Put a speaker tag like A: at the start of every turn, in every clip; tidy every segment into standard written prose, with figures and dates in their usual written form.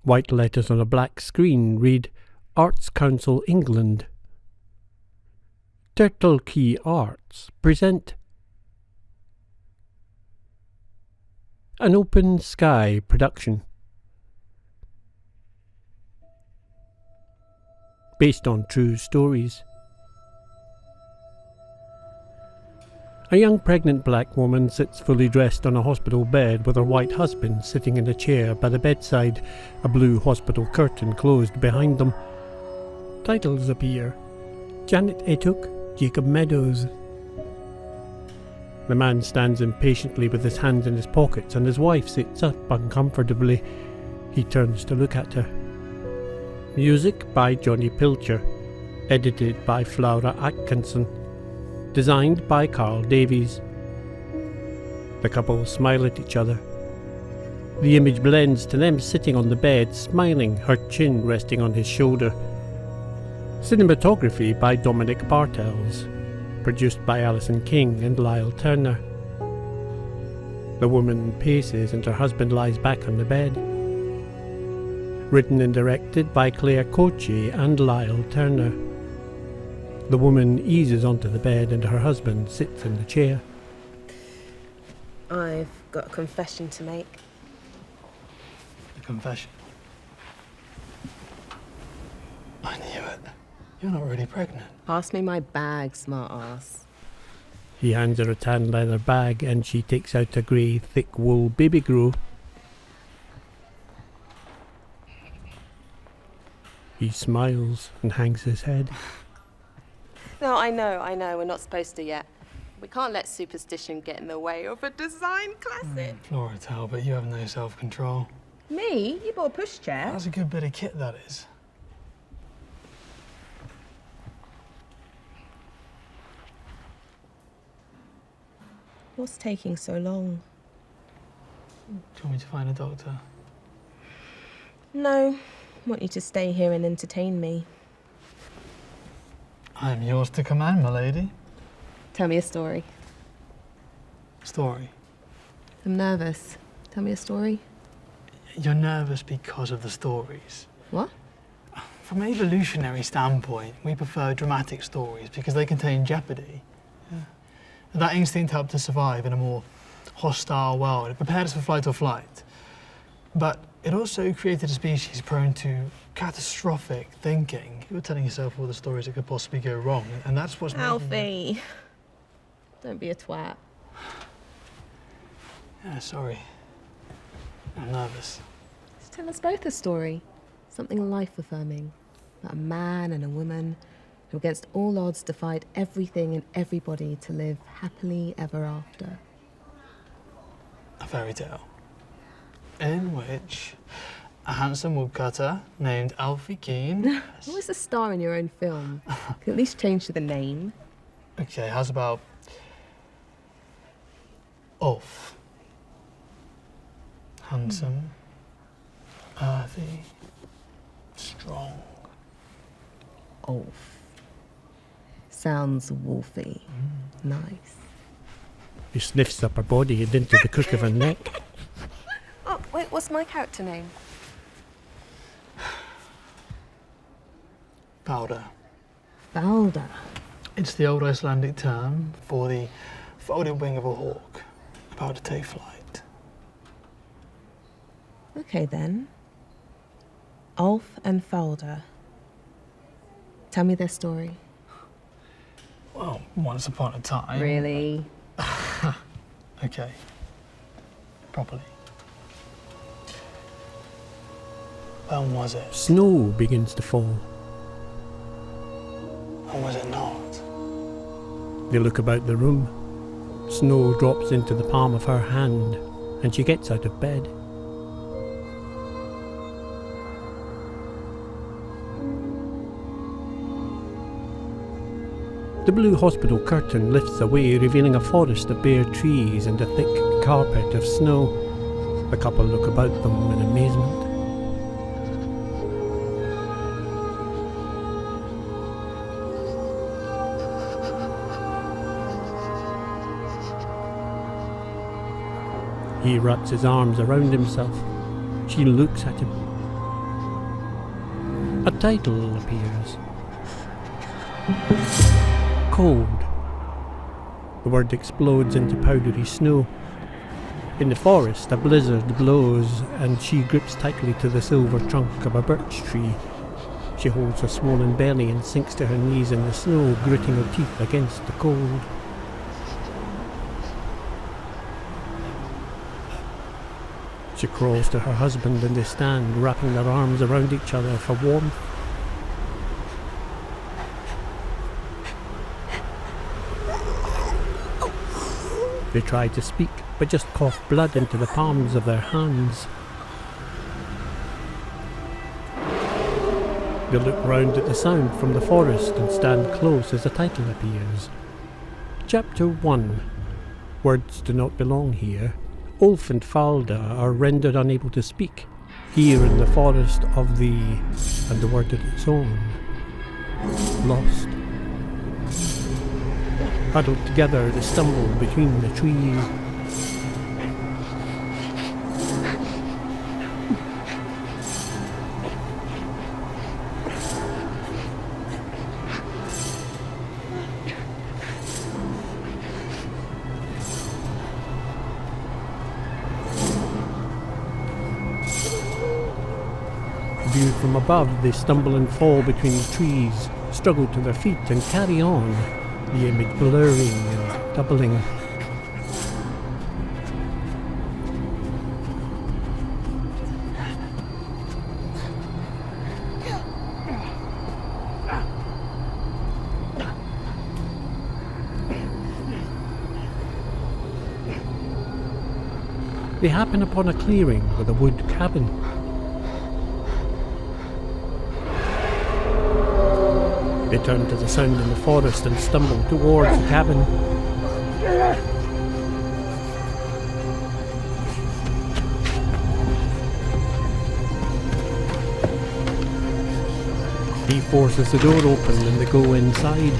A: White letters on a black screen read Arts Council England. Turtle Key Arts present an Open Sky production. Based on true stories. A young pregnant black woman sits fully dressed on a hospital bed with her white husband sitting in a chair by the bedside, a blue hospital curtain closed behind them. Titles appear: Janet Etuk, Jacob Meadows. The man stands impatiently with his hands in his pockets and his wife sits up uncomfortably. He turns to look at her. Music by Johnny Pilcher. Edited by Flora Atkinson. Designed by Carl Davies. The couple smile at each other. The image blends to them sitting on the bed, smiling, her chin resting on his shoulder. Cinematography by Dominic Bartels. Produced by Alison King and Lisle Turner. The woman paces and her husband lies back on the bed. Written and directed by Claire Coaché and Lisle Turner. The woman eases onto the bed and her husband sits in the chair.
B: I've got a confession to make.
C: A confession? I knew it. You're not really pregnant.
B: Pass me my bag, smart ass.
A: He hands her a tan leather bag and she takes out a grey, thick wool baby grow. He smiles and hangs his head.
B: No, I know, we're not supposed to yet. We can't let superstition get in the way of a design classic.
C: Flora Talbot, you have no self-control.
B: Me? You bought a pushchair?
C: That's a good bit of kit, that is.
B: What's taking so long?
C: Do you want me to find a doctor?
B: No, I want you to stay here and entertain me.
C: I'm yours to command, my lady.
B: Tell me a story.
C: Story?
B: I'm nervous. Tell me a story.
C: You're nervous because of the stories.
B: What?
C: From an evolutionary standpoint, we prefer dramatic stories because they contain jeopardy. Yeah. That instinct helped us survive in a more hostile world. It prepared us for fight or flight. But it also created a species prone to catastrophic thinking. You were telling yourself all the stories that could possibly go wrong, and that's what's
B: Alfie, don't be a twat.
C: Yeah, sorry. I'm nervous.
B: Just tell us both a story. Something life-affirming. About a man and a woman who, against all odds, defied everything and everybody to live happily ever after.
C: A fairy tale. In which a handsome woodcutter named Alfie Keane...
B: Always a star in your own film. You can at least change to the name.
C: Okay, how's about... Ulf. Handsome, earthy, strong.
B: Ulf. Sounds wolfy. Nice.
A: He sniffs up her body and into the crook of her neck.
B: Oh, wait, what's my character name?
C: Powder.
B: Valda.
C: It's the old Icelandic term for the folded wing of a hawk about to take flight.
B: Okay then. Ulf and Falda. Tell me their story.
C: Well, once upon a time...
B: Really?
C: Okay. Properly. When was it?
A: Snow begins to fall.
C: When was it not?
A: They look about the room. Snow drops into the palm of her hand and she gets out of bed. The blue hospital curtain lifts away, revealing a forest of bare trees and a thick carpet of snow. The couple look about them in amazement. He wraps his arms around himself. She looks at him. A title appears. Cold. The word explodes into powdery snow. In the forest, a blizzard blows, and she grips tightly to the silver trunk of a birch tree. She holds her swollen belly and sinks to her knees in the snow, gritting her teeth against the cold. She crawls to her husband, and they stand, wrapping their arms around each other for warmth. They try to speak, but just cough blood into the palms of their hands. They look round at the sound from the forest and stand close as a title appears. Chapter 1. Words do not belong here. Ulf and Falda are rendered unable to speak. Here in the forest of the... and the word at its own. Lost. Huddled together, they stumble between the trees. Viewed from above, they stumble and fall between the trees, struggle to their feet and carry on, the image blurring and doubling. They happen upon a clearing with a wood cabin. They turn to the sound in the forest and stumble towards the cabin. He forces the door open and they go inside.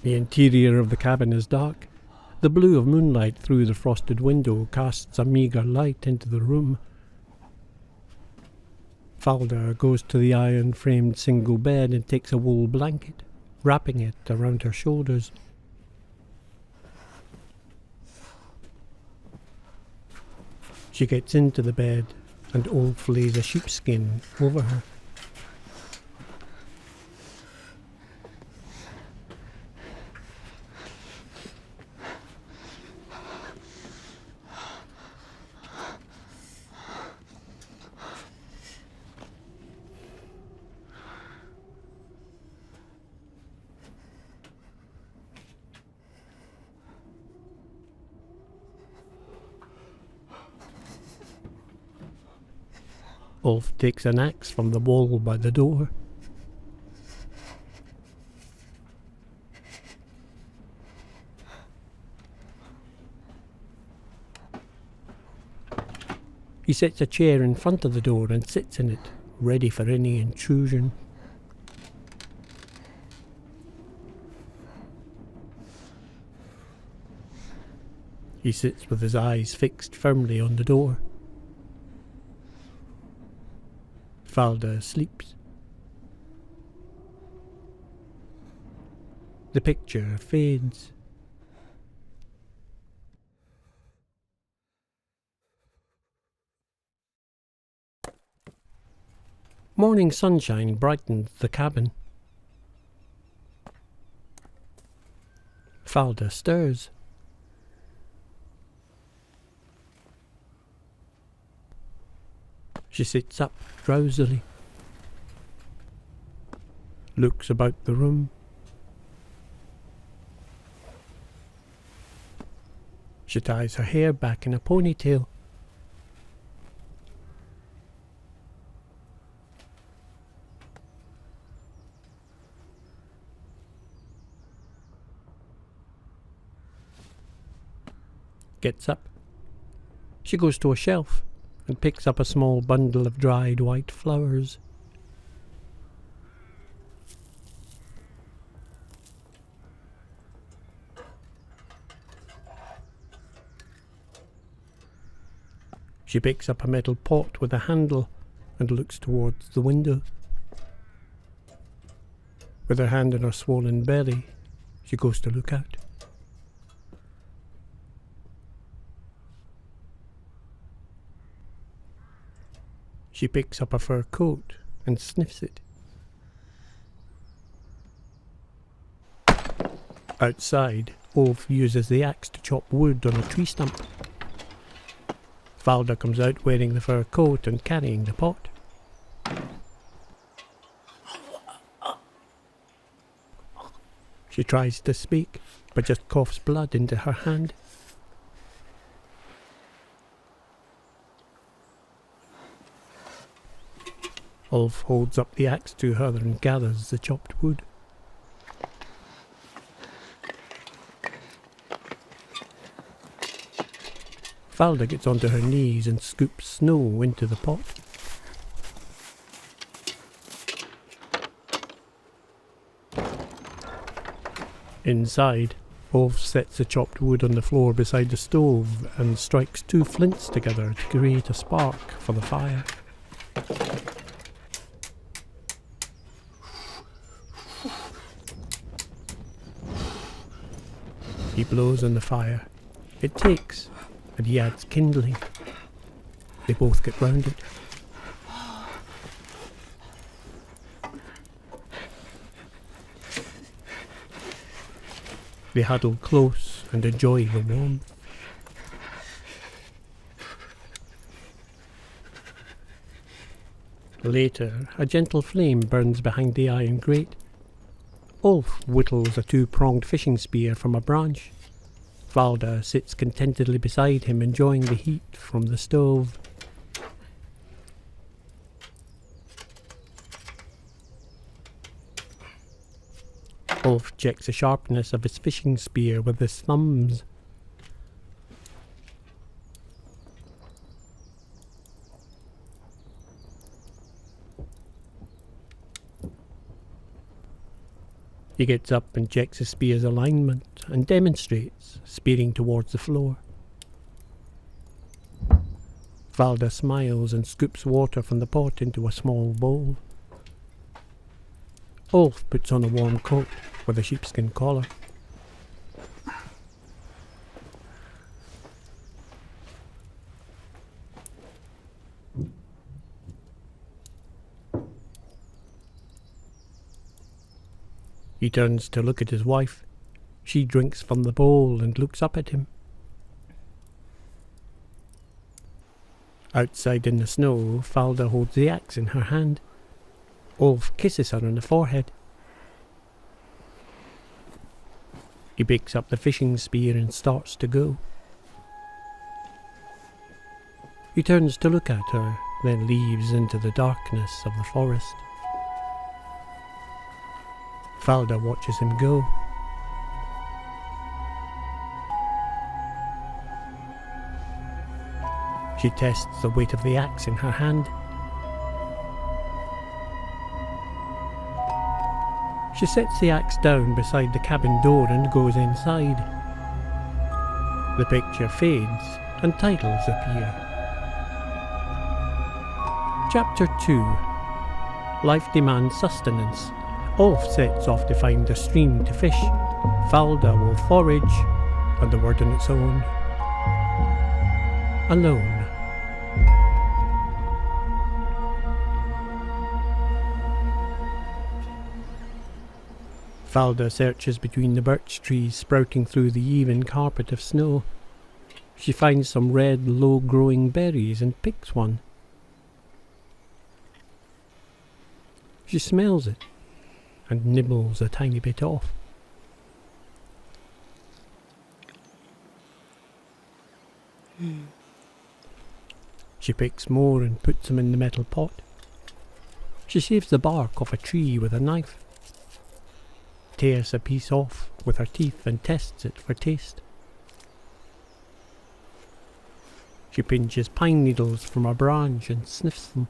A: The interior of the cabin is dark. The blue of moonlight through the frosted window casts a meagre light into the room. Falda goes to the iron-framed single bed and takes a wool blanket, wrapping it around her shoulders. She gets into the bed, and Ulf lays a sheepskin over her. Ulf takes an axe from the wall by the door. He sets a chair in front of the door and sits in it, ready for any intrusion. He sits with his eyes fixed firmly on the door. Falda sleeps. The picture fades. Morning sunshine brightens the cabin. Falda stirs. She sits up drowsily, looks about the room. She ties her hair back in a ponytail. Gets up. She goes to a shelf and picks up a small bundle of dried white flowers. She picks up a metal pot with a handle and looks towards the window. With her hand on her swollen belly, she goes to look out. She picks up a fur coat and sniffs it. Outside, Ulf uses the axe to chop wood on a tree stump. Valda comes out wearing the fur coat and carrying the pot. She tries to speak, but just coughs blood into her hand. Ulf holds up the axe to her and gathers the chopped wood. Valda gets onto her knees and scoops snow into the pot. Inside, Ulf sets the chopped wood on the floor beside the stove and strikes 2 flints together to create a spark for the fire. He blows on the fire. It takes, and he adds kindling. They both get round it. They huddle close and enjoy the warmth. Later, a gentle flame burns behind the iron grate. Ulf whittles a 2-pronged fishing spear from a branch. Valda sits contentedly beside him, enjoying the heat from the stove. Ulf checks the sharpness of his fishing spear with his thumbs. He gets up and checks his spear's alignment and demonstrates, spearing towards the floor. Valda smiles and scoops water from the pot into a small bowl. Ulf puts on a warm coat with a sheepskin collar. He turns to look at his wife. She drinks from the bowl and looks up at him. Outside in the snow, Valda holds the axe in her hand. Ulf kisses her on the forehead. He picks up the fishing spear and starts to go. He turns to look at her, then leaves into the darkness of the forest. Valda watches him go. She tests the weight of the axe in her hand. She sets the axe down beside the cabin door and goes inside. The picture fades and titles appear. Chapter 2. Life demands sustenance. Ulf sets off to find a stream to fish. Valda will forage, and the word on its own. Alone. Valda searches between the birch trees sprouting through the even carpet of snow. She finds some red, low-growing berries and picks one. She smells it and nibbles a tiny bit off. She picks more and puts them in the metal pot. She shaves the bark off a tree with a knife, tears a piece off with her teeth and tests it for taste. She pinches pine needles from a branch and sniffs them.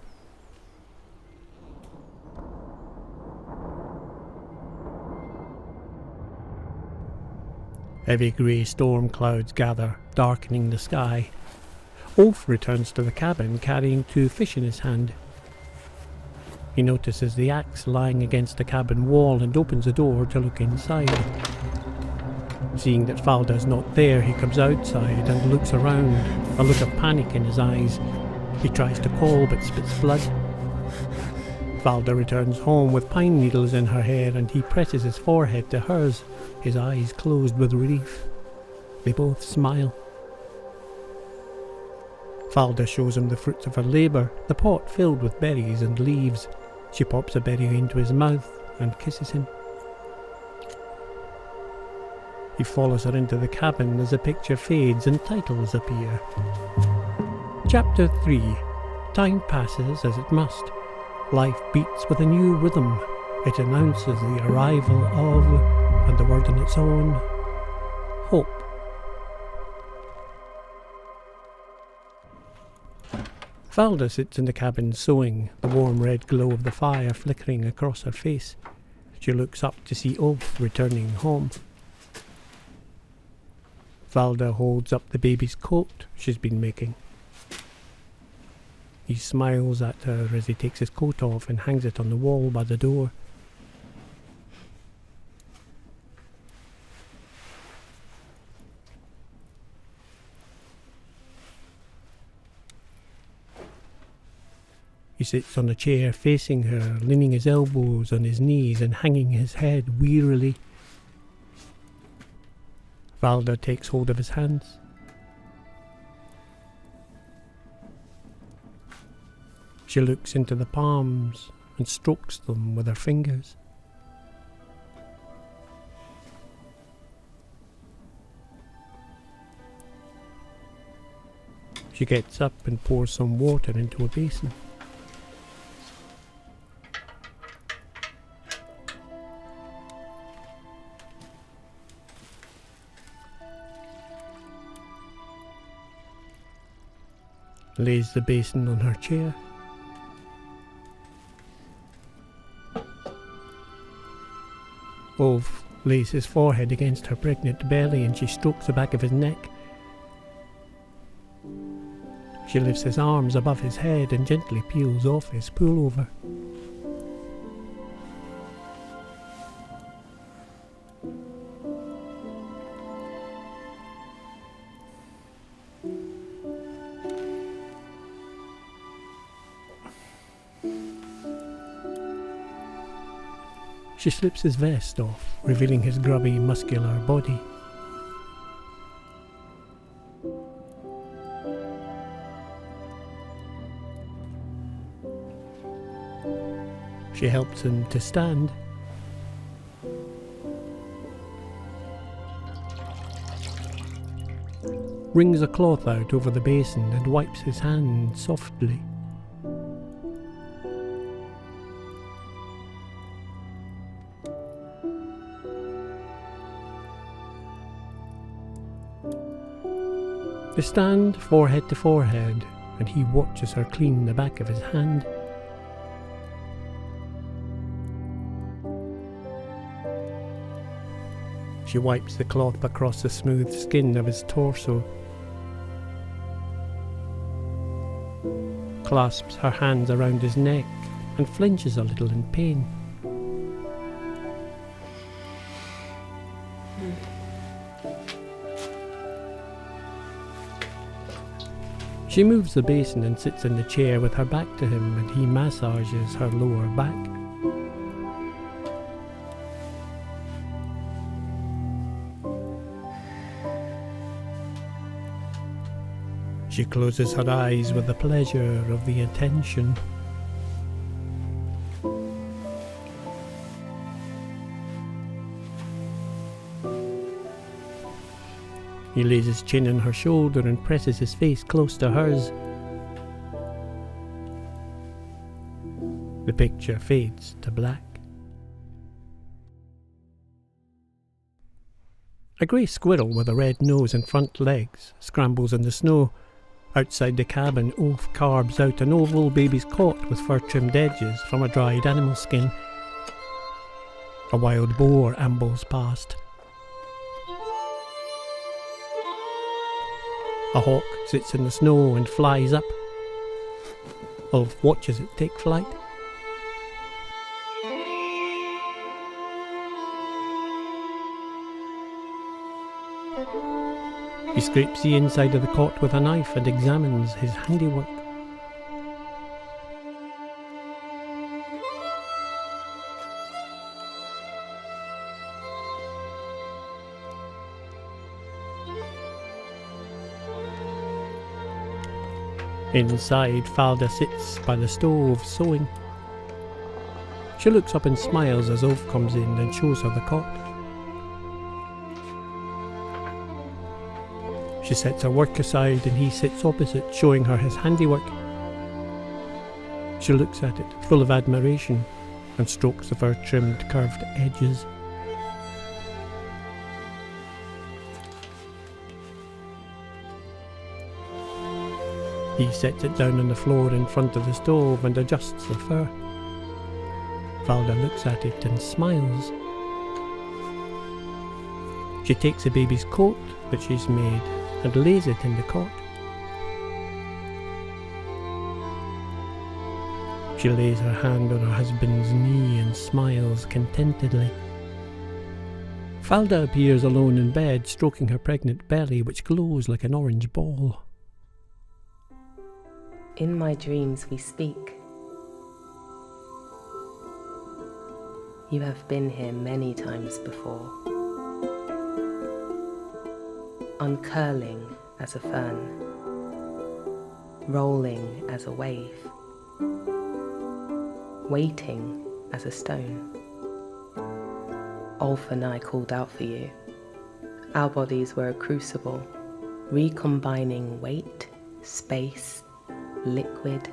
A: Heavy grey storm clouds gather, darkening the sky. Ulf returns to the cabin carrying 2 fish in his hand. He notices the axe lying against the cabin wall and opens the door to look inside. Seeing that Falda's not there, he comes outside and looks around, a look of panic in his eyes. He tries to call but spits blood. Falda returns home with pine needles in her hair and he presses his forehead to hers, his eyes closed with relief. They both smile. Falda shows him the fruits of her labour, the pot filled with berries and leaves. She pops a berry into his mouth and kisses him. He follows her into the cabin as the picture fades and titles appear. Chapter 3. Time passes as it must. Life beats with a new rhythm. It announces the arrival of, and the word on its own, hope. Falda sits in the cabin sewing, the warm red glow of the fire flickering across her face. She looks up to see Ulf returning home. Falda holds up the baby's coat she's been making. He smiles at her as he takes his coat off and hangs it on the wall by the door. He sits on a chair facing her, leaning his elbows on his knees and hanging his head wearily. Falda takes hold of his hands. She looks into the palms and strokes them with her fingers. She gets up and pours some water into a basin. Lays the basin on her chair. Ulf lays his forehead against her pregnant belly and she strokes the back of his neck. She lifts his arms above his head and gently peels off his pullover. She slips his vest off, revealing his grubby, muscular body. She helps him to stand. Wrings a cloth out over the basin and wipes his hand softly. They stand forehead to forehead, and he watches her clean the back of his hand. She wipes the cloth across the smooth skin of his torso, clasps her hands around his neck, and flinches a little in pain. She moves the basin and sits in the chair with her back to him, and he massages her lower back. She closes her eyes with the pleasure of the attention. He lays his chin on her shoulder and presses his face close to hers. The picture fades to black. A grey squirrel with a red nose and front legs scrambles in the snow. Outside the cabin, Ulf carves out an oval baby's cot with fur-trimmed edges from a dried animal skin. A wild boar ambles past. A hawk sits in the snow and flies up. Ulf watches it take flight. He scrapes the inside of the cot with a knife and examines his handiwork. Inside, Falda sits by the stove sewing. She looks up and smiles as Ulf comes in and shows her the cot. She sets her work aside and he sits opposite, showing her his handiwork. She looks at it, full of admiration, and strokes the fur-trimmed curved edges. He sets it down on the floor in front of the stove and adjusts the fur. Falda looks at it and smiles. She takes the baby's coat that she's made and lays it in the cot. She lays her hand on her husband's knee and smiles contentedly. Falda appears alone in bed, stroking her pregnant belly, which glows like an orange ball.
D: In my dreams we speak. You have been here many times before, uncurling as a fern, rolling as a wave, waiting as a stone. Ulf and I called out for you. Our bodies were a crucible, recombining weight, space, liquid,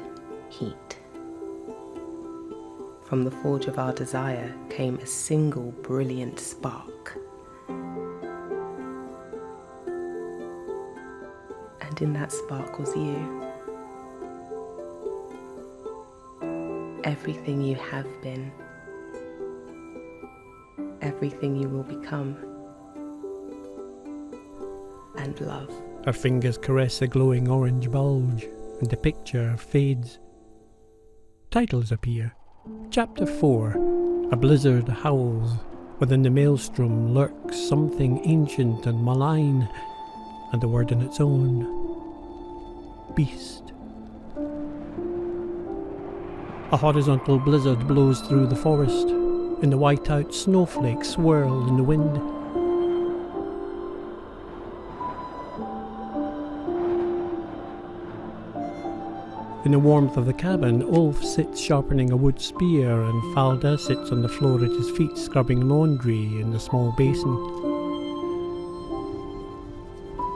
D: heat. From the forge of our desire came a single brilliant spark. And in that spark was you. Everything you have been, everything you will become, and love.
A: Her fingers caress a glowing orange bulge, and the picture fades. Titles appear. Chapter 4. A blizzard howls. Within the maelstrom lurks something ancient and malign, and the word in its own. Beast. A horizontal blizzard blows through the forest. In the white-out snowflakes swirl in the wind. In the warmth of the cabin, Ulf sits sharpening a wood spear and Falda sits on the floor at his feet scrubbing laundry in the small basin.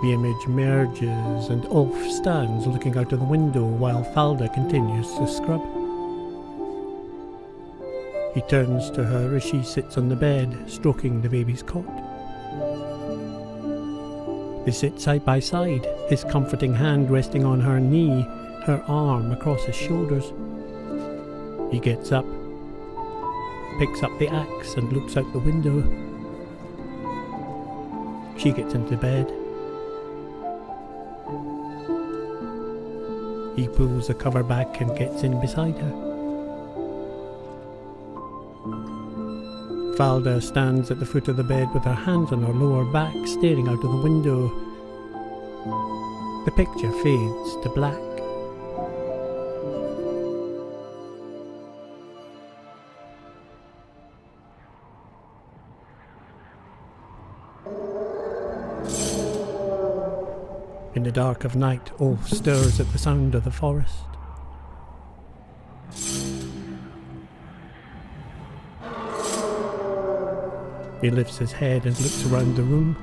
A: The image merges and Ulf stands looking out of the window while Falda continues to scrub. He turns to her as she sits on the bed, stroking the baby's cot. They sit side by side, his comforting hand resting on her knee, her arm across his shoulders. He gets up, picks up the axe and looks out the window. She gets into bed. He pulls the cover back and gets in beside her. Falda stands at the foot of the bed with her hands on her lower back, staring out of the window. The picture fades to black. In the dark of night, Ulf stirs at the sound of the forest. He lifts his head and looks around the room.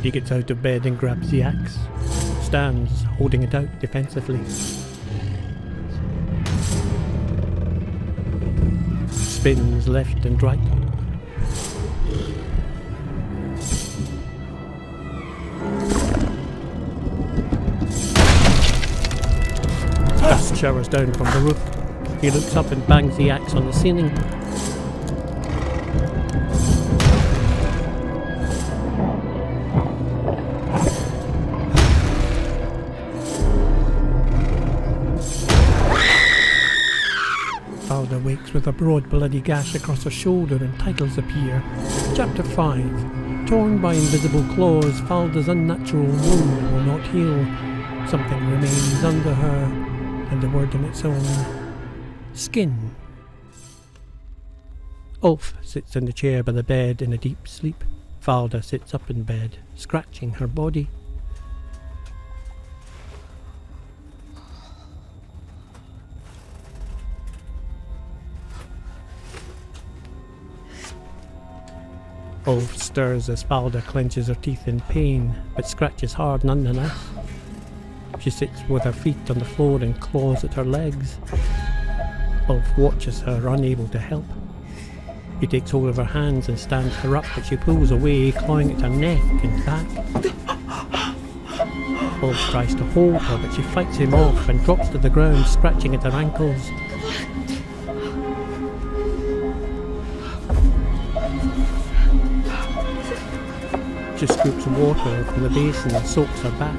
A: He gets out of bed and grabs the axe, stands holding it out defensively. Spins left and right. Dust showers down from the roof. He looks up and bangs the axe on the ceiling. Falda wakes with a broad bloody gash across her shoulder and titles appear. Chapter 5. Torn by invisible claws, Falda's unnatural wound will not heal. Something remains under her, and a word in its own. Skin. Ulf sits in the chair by the bed in a deep sleep. Falda sits up in bed, scratching her body. Ulf stirs as Falda clenches her teeth in pain, but scratches hard nonetheless. She sits with her feet on the floor and claws at her legs. Ulf watches her, unable to help. He takes hold of her hands and stands her up, but she pulls away, clawing at her neck and back. Ulf tries to hold her, but she fights him off and drops to the ground, scratching at her ankles. She scoops water from the basin and soaks her back.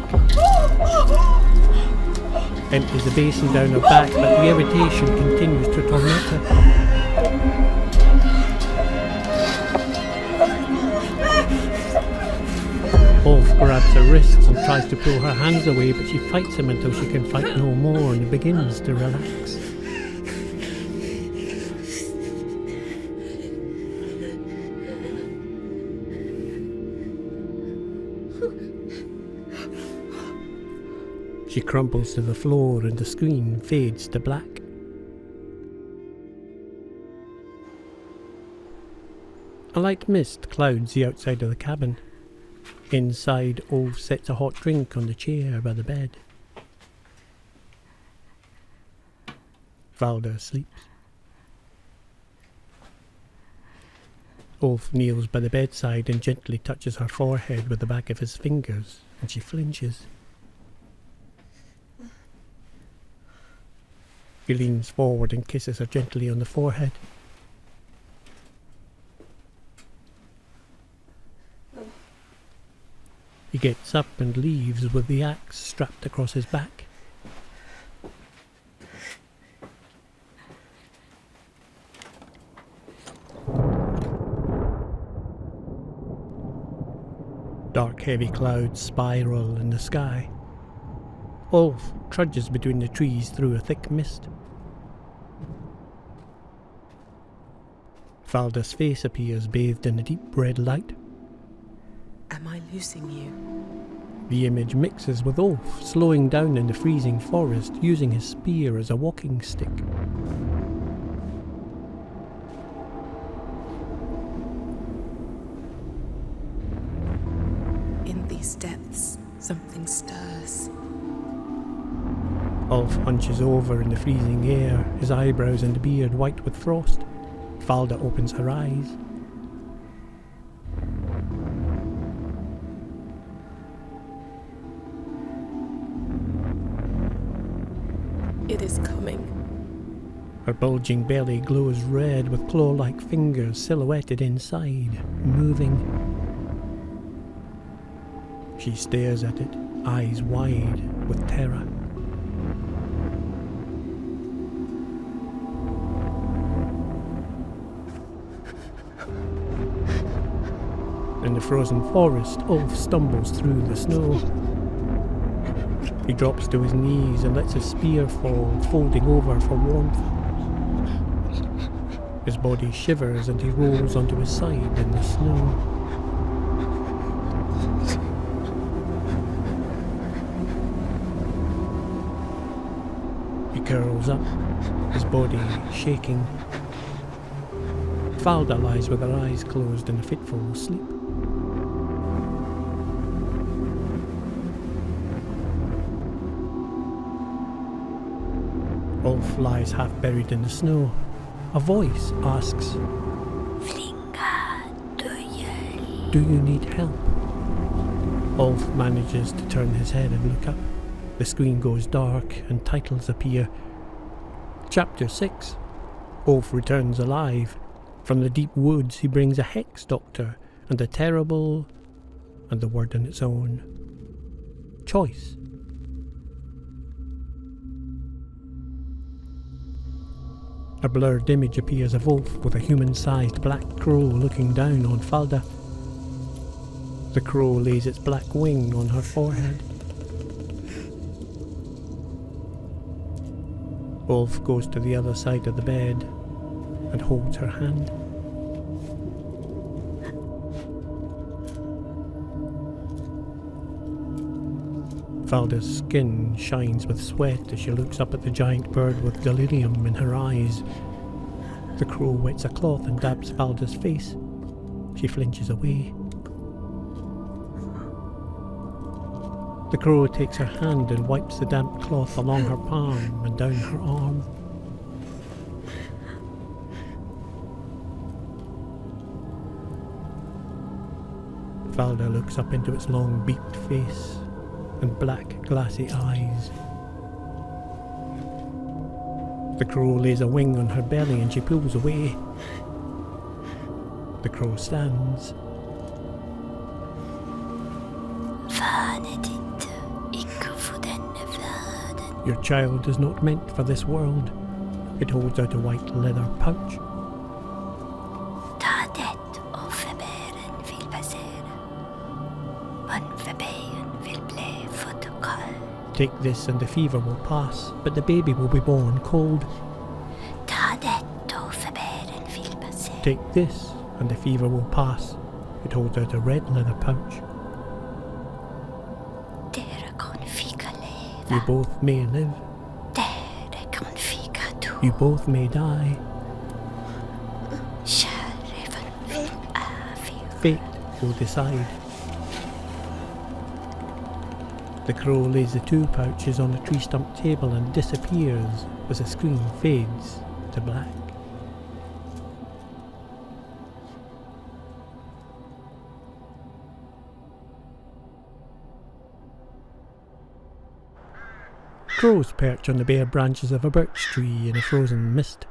A: Empties the basin down her back, but the irritation continues to torment her. Ulf grabs her wrists and tries to pull her hands away, but she fights him until she can fight no more and he begins to relax. She crumples to the floor and the screen fades to black. A light mist clouds the outside of the cabin. Inside, Ulf sets a hot drink on the chair by the bed. Falda sleeps. Ulf kneels by the bedside and gently touches her forehead with the back of his fingers, and she flinches. He leans forward and kisses her gently on the forehead. He gets up and leaves with the axe strapped across his back. Dark heavy clouds spiral in the sky. Ulf trudges between the trees through a thick mist. Falda's face appears bathed in a deep red light.
D: Am I losing you?
A: The image mixes with Ulf, slowing down in the freezing forest, using his spear as a walking stick.
D: In these depths, something stirs.
A: Ulf hunches over in the freezing air, his eyebrows and beard white with frost. Falda opens her eyes.
D: It is coming.
A: Her bulging belly glows red with claw-like fingers silhouetted inside, moving. She stares at it, eyes wide with terror. In the frozen forest, Ulf stumbles through the snow. He drops to his knees and lets his spear fall, folding over for warmth. His body shivers and he rolls onto his side in the snow. He curls up, his body shaking. Falda lies with her eyes closed in a fitful sleep. Ulf lies half buried in the snow. A voice asks, "Do you need help?" Ulf manages to turn his head and look up. The screen goes dark and titles appear. Chapter 6. Ulf returns alive. From the deep woods he brings a hex doctor and a terrible, and the word on its own, choice. A blurred image appears of Ulf with a human-sized black crow looking down on Falda. The crow lays its black wing on her forehead. Ulf goes to the other side of the bed and holds her hand. Falda's skin shines with sweat as she looks up at the giant bird with delirium in her eyes. The crow wets a cloth and dabs Falda's face. She flinches away. The crow takes her hand and wipes the damp cloth along her palm and down her arm. Falda looks up into its long beaked face and black glassy eyes. The crow lays a wing on her belly and she pulls away. The crow stands. Your child is not meant for this world. It holds out a white leather pouch. Take this and the fever will pass, but the baby will be born cold. Take this and the fever will pass. It holds out a red leather pouch. You both may live. You both may die. Fate will decide. The crow lays the two pouches on a tree stump table and disappears as the screen fades to black. Crows perch on the bare branches of a birch tree in a frozen mist.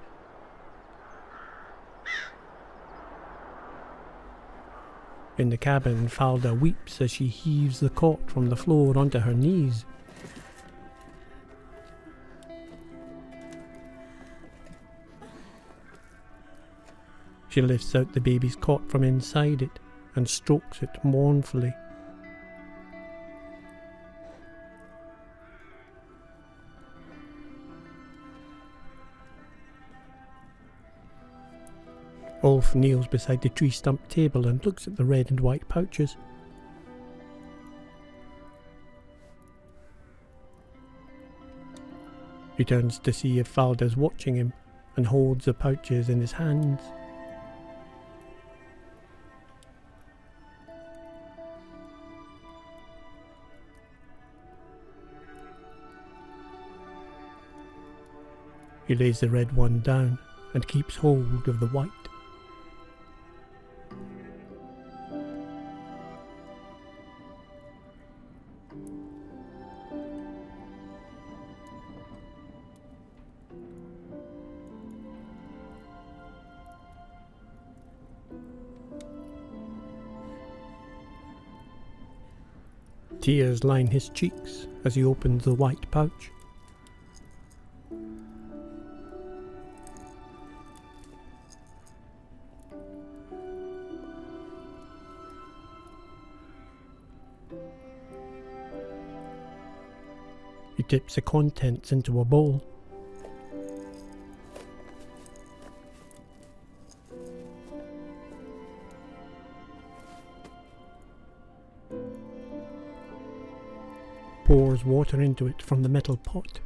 A: In the cabin, Falda weeps as she heaves the cot from the floor onto her knees. She lifts out the baby's cot from inside it and strokes it mournfully. Ulf kneels beside the tree stump table and looks at the red and white pouches. He turns to see if Falda's watching him and holds the pouches in his hands. He lays the red one down and keeps hold of the white. Tears line his cheeks as he opens the white pouch. He tips the contents into a bowl. Pours water into it from the metal pot.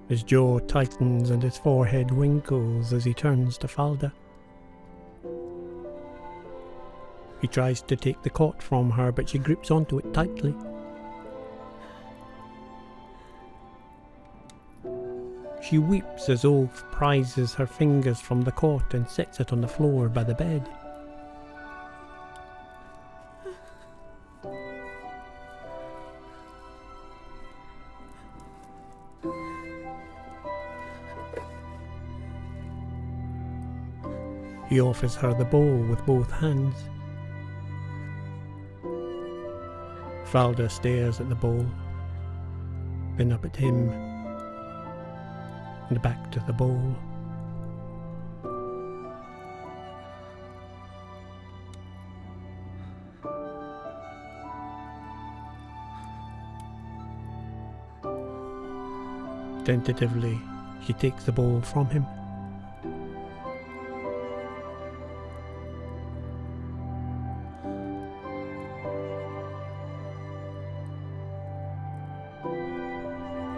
A: His jaw tightens and his forehead wrinkles as he turns to Falda. He tries to take the cot from her, but she grips onto it tightly. She weeps as Ulf prizes her fingers from the cot and sets it on the floor by the bed. He offers her the bowl with both hands. Valda stares at the bowl, then up at him, and back to the bowl. Tentatively, she takes the bowl from him.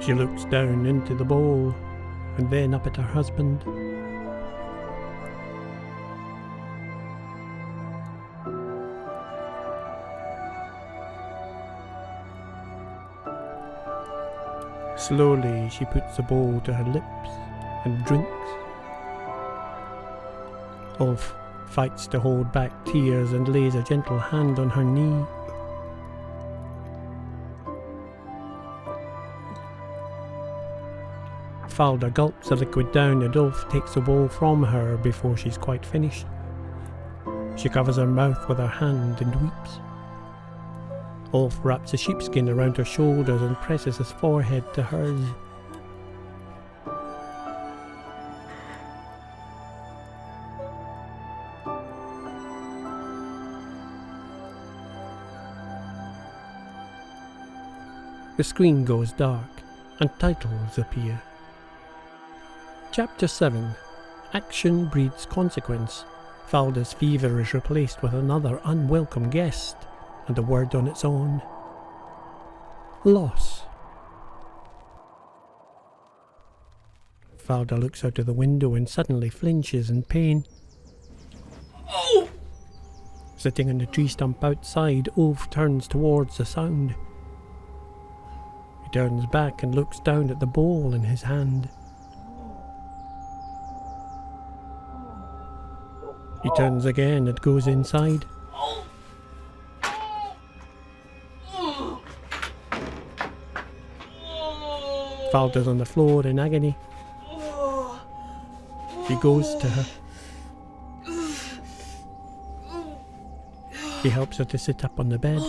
A: She looks down into the bowl and then up at her husband. Slowly she puts the bowl to her lips and drinks. Ulf fights to hold back tears and lays a gentle hand on her knee. Valda gulps the liquid down and Ulf takes the bowl from her before she's quite finished. She covers her mouth with her hand and weeps. Ulf wraps a sheepskin around her shoulders and presses his forehead to hers. The screen goes dark and titles appear. Chapter 7. Action breeds consequence. Valda's fever is replaced with another unwelcome guest, and a word on its own. Loss. Valda looks out of the window and suddenly flinches in pain. Oh! Sitting on the tree stump outside, Ulf turns towards the sound. He turns back and looks down at the bowl in his hand. He turns again and goes inside. Valda's on the floor in agony. He goes to her. He helps her to sit up on the bed.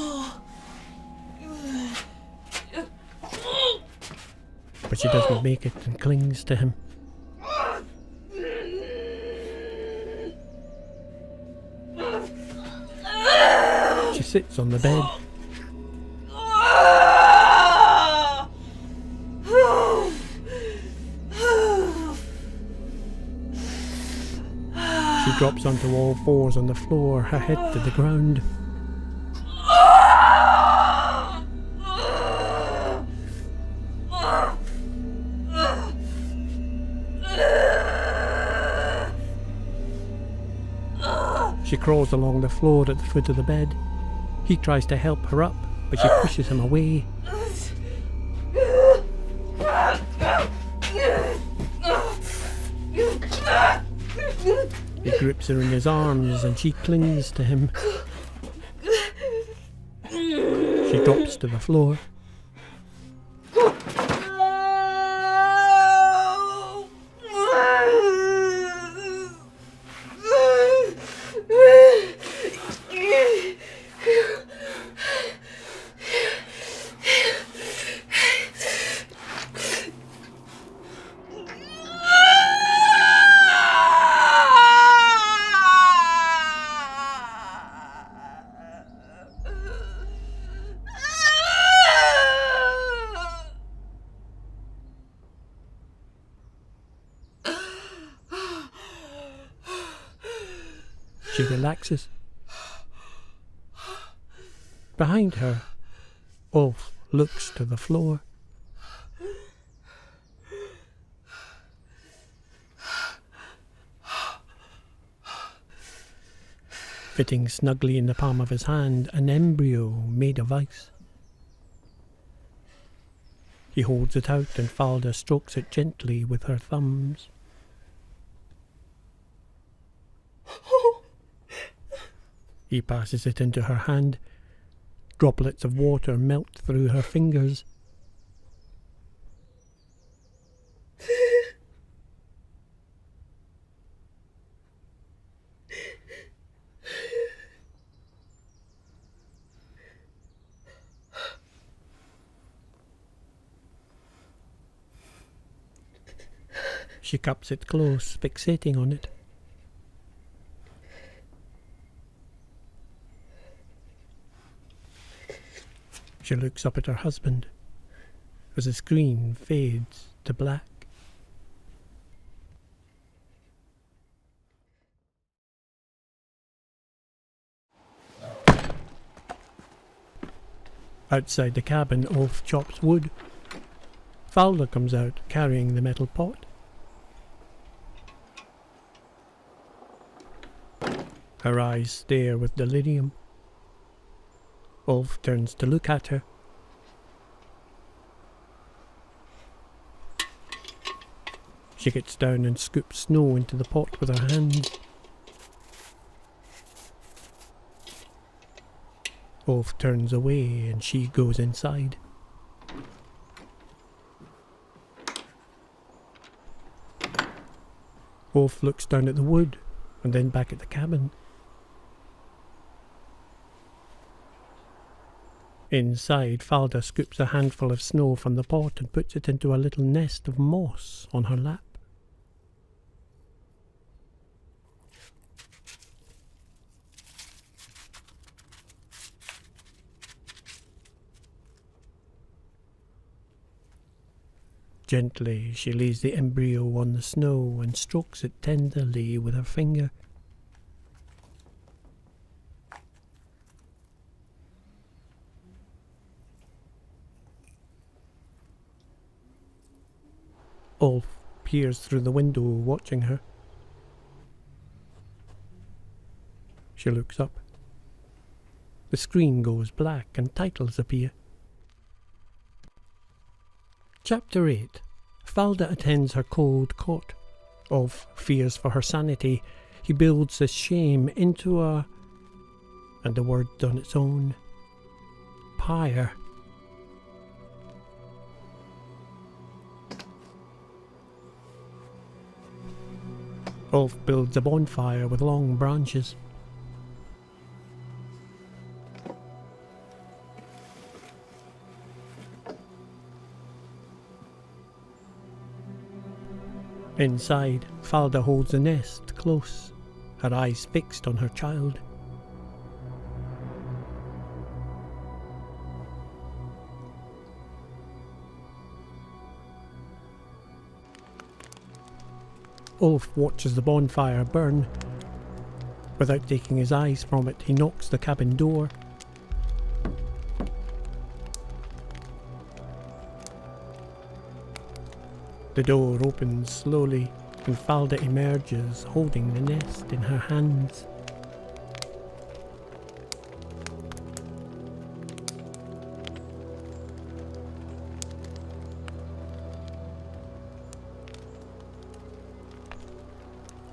A: But she doesn't make it and clings to him. She sits on the bed. She drops onto all fours on the floor, her head to the ground. She crawls along the floor at the foot of the bed. He tries to help her up, but she pushes him away. He grips her in his arms and she clings to him. She drops to the floor. She relaxes. Behind her, Ulf looks to the floor. Fitting snugly in the palm of his hand, an embryo made of ice. He holds it out and Falda strokes it gently with her thumbs. He passes it into her hand. Droplets of water melt through her fingers. She cups it close, fixating on it. She looks up at her husband as the screen fades to black. Outside the cabin, Ulf chops wood. Falda comes out, carrying the metal pot. Her eyes stare with delirium. Ulf turns to look at her. She gets down and scoops snow into the pot with her hands. Ulf turns away and she goes inside. Ulf looks down at the wood and then back at the cabin. Inside, Falda scoops a handful of snow from the pot and puts it into a little nest of moss on her lap. Gently, she lays the embryo on the snow and strokes it tenderly with her finger. Ulf peers through the window, watching her. She looks up. The screen goes black and titles appear. Chapter 8. Falda attends her cold cot. Ulf fears for her sanity. He builds his shame into a... and the word on its own. Pyre. Ulf builds a bonfire with long branches. Inside, Falda holds the nest close, her eyes fixed on her child. Ulf watches the bonfire burn. Without taking his eyes from it, he knocks the cabin door. The door opens slowly, and Falda emerges, holding the nest in her hands.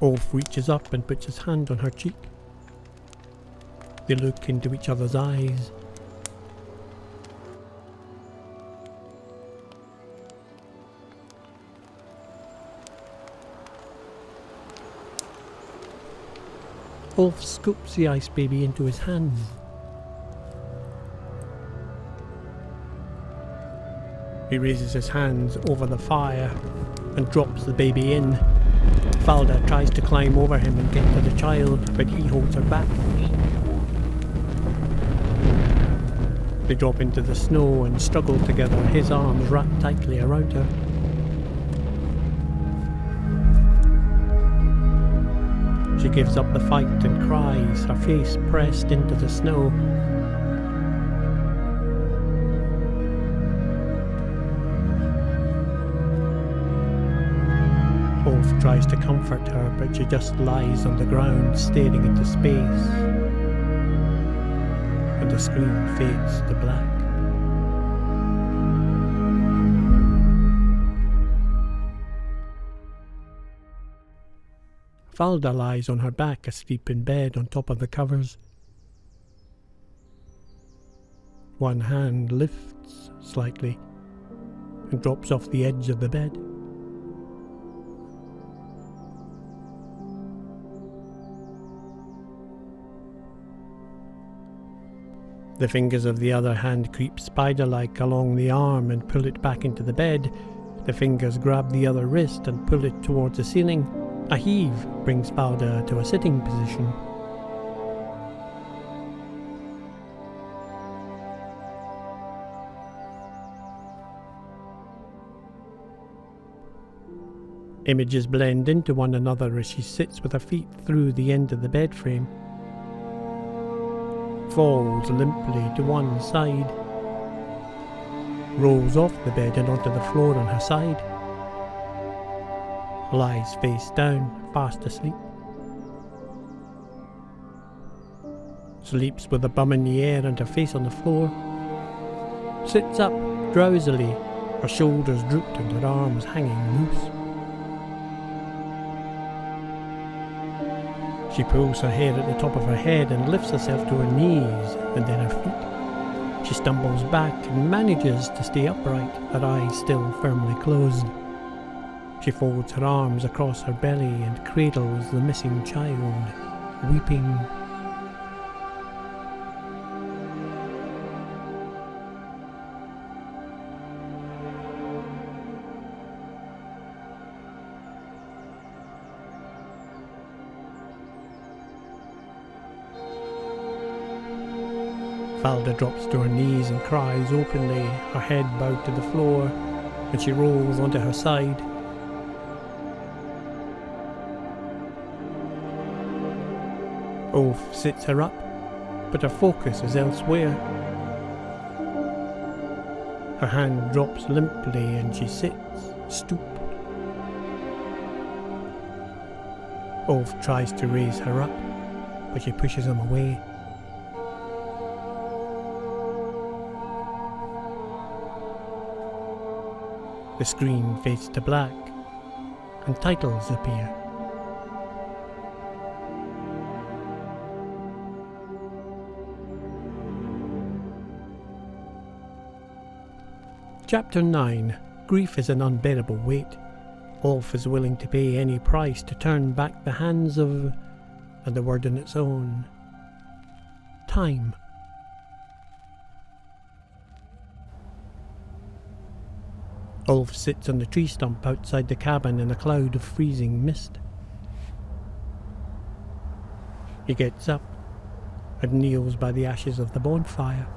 A: Ulf reaches up and puts his hand on her cheek. They look into each other's eyes. Ulf scoops the ice baby into his hands. He raises his hands over the fire and drops the baby in. Falda tries to climb over him and get to the child, but he holds her back. They drop into the snow and struggle together, his arms wrapped tightly around her. She gives up the fight and cries, her face pressed into the snow. Ulf tries to comfort her, but she just lies on the ground, staring into space. And the screen fades to black. Falda lies on her back asleep in bed on top of the covers. One hand lifts slightly and drops off the edge of the bed. The fingers of the other hand creep spider-like along the arm and pull it back into the bed. The fingers grab the other wrist and pull it towards the ceiling. A heave brings Falda to a sitting position. Images blend into one another as she sits with her feet through the end of the bed frame. Falls limply to one side. Rolls off the bed and onto the floor on her side. Lies face down, fast asleep. Sleeps with her bum in the air and her face on the floor. Sits up drowsily, her shoulders drooped and her arms hanging loose. She pulls her hair at the top of her head and lifts herself to her knees and then her feet. She stumbles back and manages to stay upright, her eyes still firmly closed. She folds her arms across her belly and cradles the missing child, weeping. Falda drops to her knees and cries openly, her head bowed to the floor, and she rolls onto her side. Ulf sits her up, but her focus is elsewhere. Her hand drops limply and she sits, stooped. Ulf tries to raise her up, but she pushes him away. The screen fades to black, and titles appear. Chapter 9. Grief is an unbearable weight. Ulf is willing to pay any price to turn back the hands of, and the word on its own, time. Ulf sits on the tree stump outside the cabin in a cloud of freezing mist. He gets up and kneels by the ashes of the bonfire.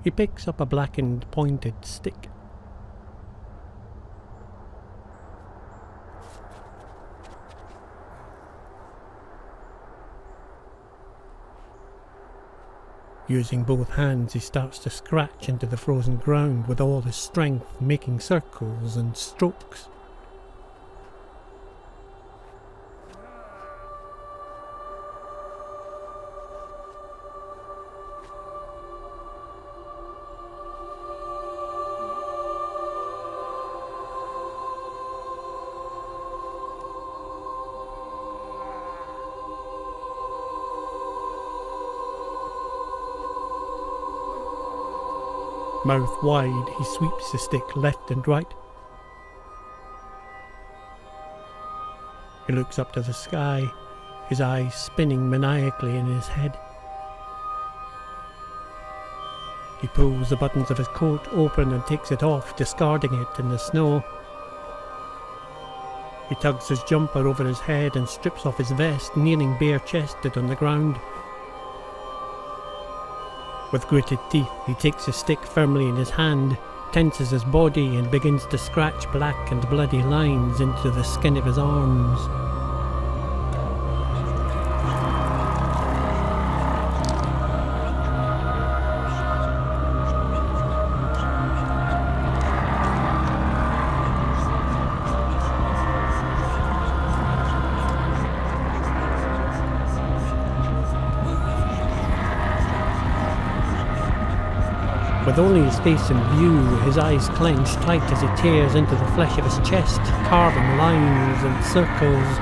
A: He picks up a blackened pointed stick. Using both hands, he starts to scratch into the frozen ground with all his strength, making circles and strokes. Mouth wide, he sweeps the stick left and right. He looks up to the sky, his eyes spinning maniacally in his head. He pulls the buttons of his coat open and takes it off, discarding it in the snow. He tugs his jumper over his head and strips off his vest, kneeling bare-chested on the ground. With gritted teeth, he takes his stick firmly in his hand, tenses his body and begins to scratch black and bloody lines into the skin of his arms. with only his face in view, his eyes clenched tight as he tears into the flesh of his chest, carving lines and circles.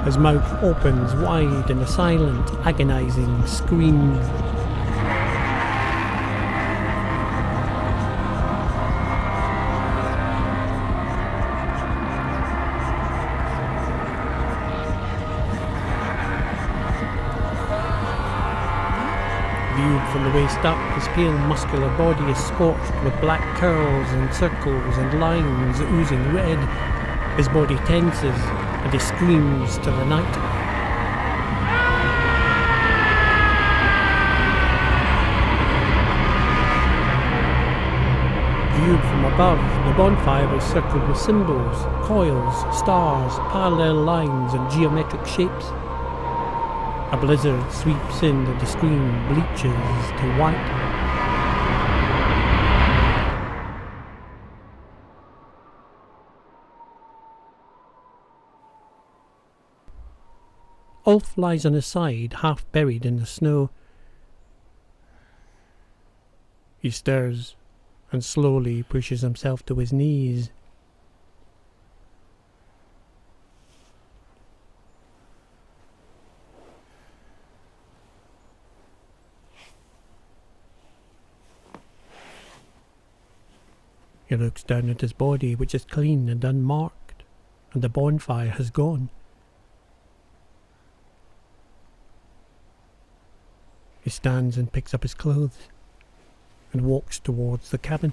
A: His mouth opens wide in a silent, agonizing scream. Viewed from the waist up, his pale muscular body is scorched with black curls and circles and lines oozing red. His body tenses and he screams to the night. Viewed from above, the bonfire is circled with symbols, coils, stars, parallel lines and geometric shapes. A blizzard sweeps in and the screen bleaches to white. Ulf lies on his side, half buried in the snow. He stirs and slowly pushes himself to his knees. He looks down at his body, which is clean and unmarked, and the bonfire has gone. He stands and picks up his clothes and walks towards the cabin.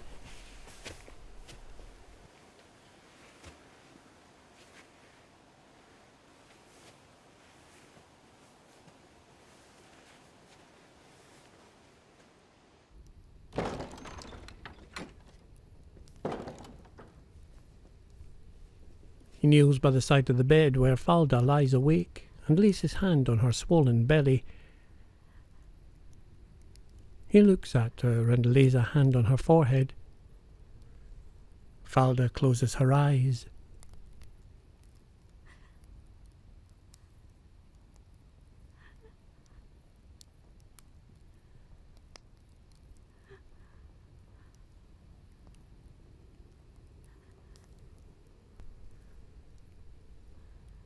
A: He kneels by the side of the bed where Falda lies awake and lays his hand on her swollen belly. He looks at her and lays a hand on her forehead. Falda closes her eyes.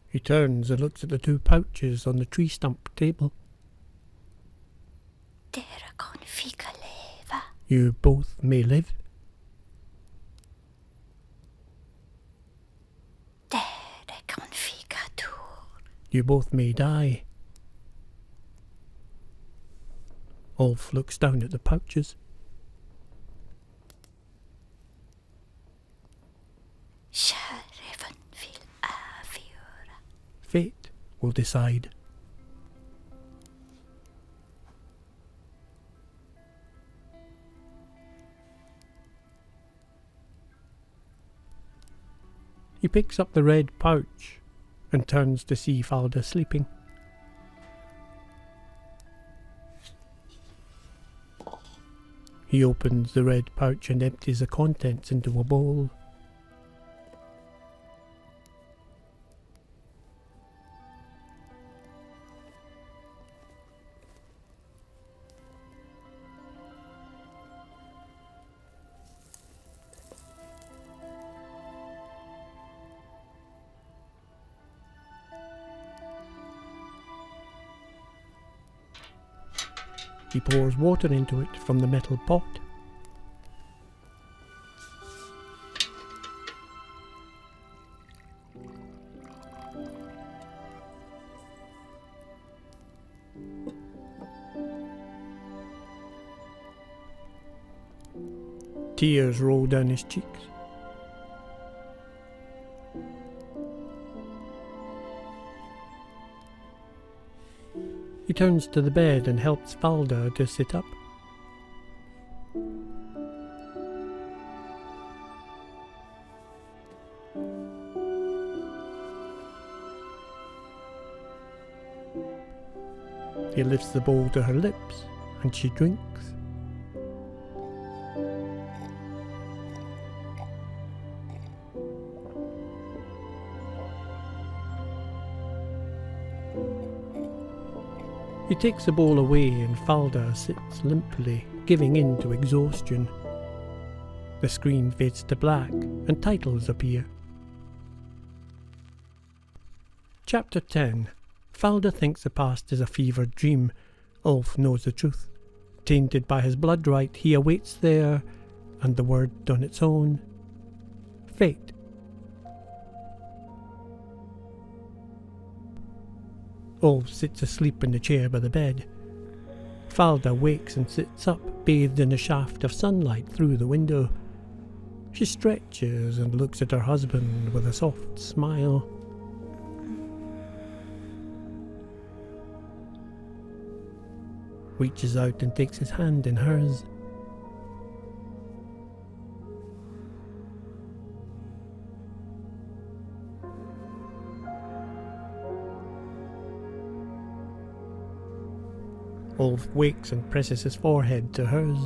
A: He turns and looks at the two pouches on the tree stump table. You both may live. You both may die. Ulf looks down at the pouches. Fate will decide. He picks up the red pouch and turns to see Falda sleeping. He opens the red pouch and empties the contents into a bowl. He pours water into it from the metal pot. Tears roll down his cheeks. He turns to the bed and helps Falda to sit up. He lifts the bowl to her lips and she drinks. He takes the bowl away and Falda sits limply, giving in to exhaustion. The screen fades to black and titles appear. Chapter 10. Falda thinks the past is a fevered dream. Ulf knows the truth. Tainted by his blood right, he awaits there, and the word on its own, fate. Ulf sits asleep in the chair by the bed. Falda wakes and sits up, bathed in a shaft of sunlight through the window. She stretches and looks at her husband with a soft smile. Reaches out and takes his hand in hers. Ulf wakes and presses his forehead to hers.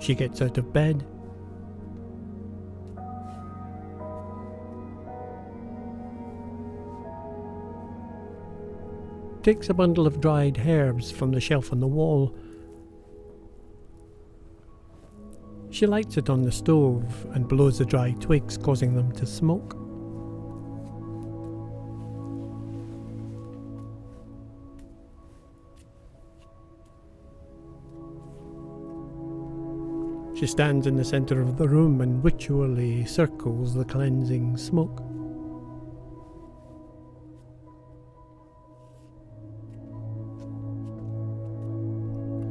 A: She gets out of bed. Takes a bundle of dried herbs from the shelf on the wall. She lights it on the stove and blows the dry twigs, causing them to smoke. She stands in the centre of the room and ritually circles the cleansing smoke.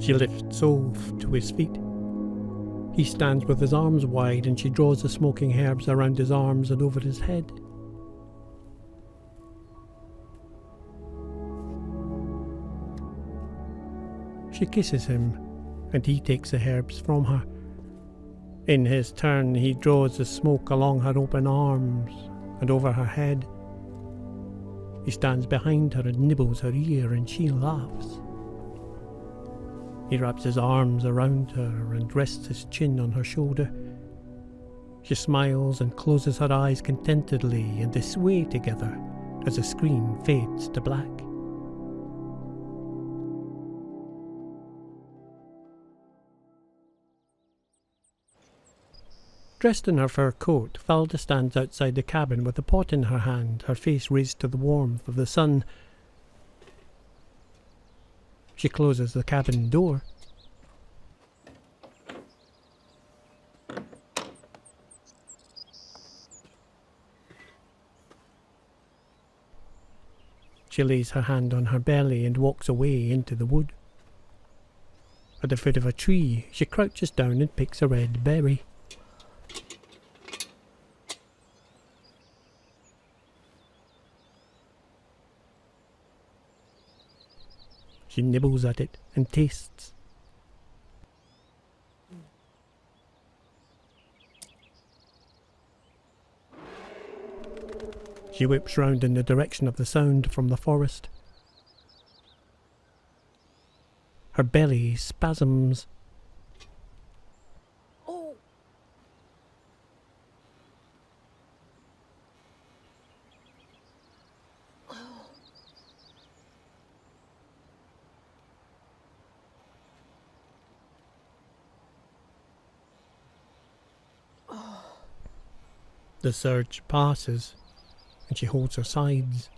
A: She lifts Ulf to his feet. He stands with his arms wide and she draws the smoking herbs around his arms and over his head. She kisses him and he takes the herbs from her. In his turn, he draws the smoke along her open arms and over her head. He stands behind her and nibbles her ear and she laughs. He wraps his arms around her and rests his chin on her shoulder. She smiles and closes her eyes contentedly and they sway together as the screen fades to black. Dressed in her fur coat, Falda stands outside the cabin with a pot in her hand, her face raised to the warmth of the sun. She closes the cabin door. She lays her hand on her belly and walks away into the wood. At the foot of a tree, she crouches down and picks a red berry. She nibbles at it and tastes. She whips round in the direction of the sound from the forest. Her belly spasms. The surge passes, and she holds her sides.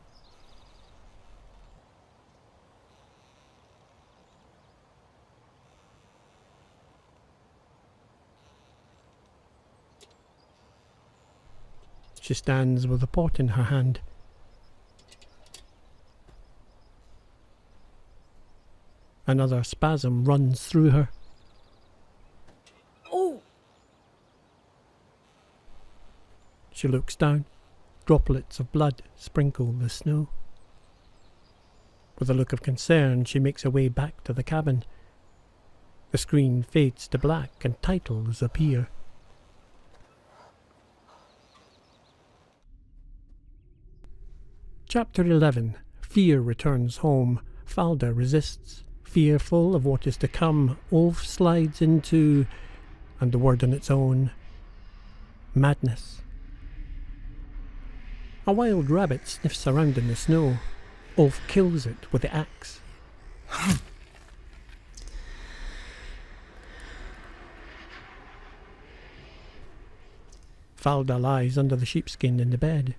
A: She stands with a pot in her hand. Another spasm runs through her. She looks down. Droplets of blood sprinkle the snow. With a look of concern, she makes her way back to the cabin. The screen fades to black and titles appear. Chapter 11. Fear returns home. Falda resists. Fearful of what is to come, Ulf slides into, and the word on its own, madness. A wild rabbit sniffs around in the snow. Ulf kills it with the axe. Falda lies under the sheepskin in the bed.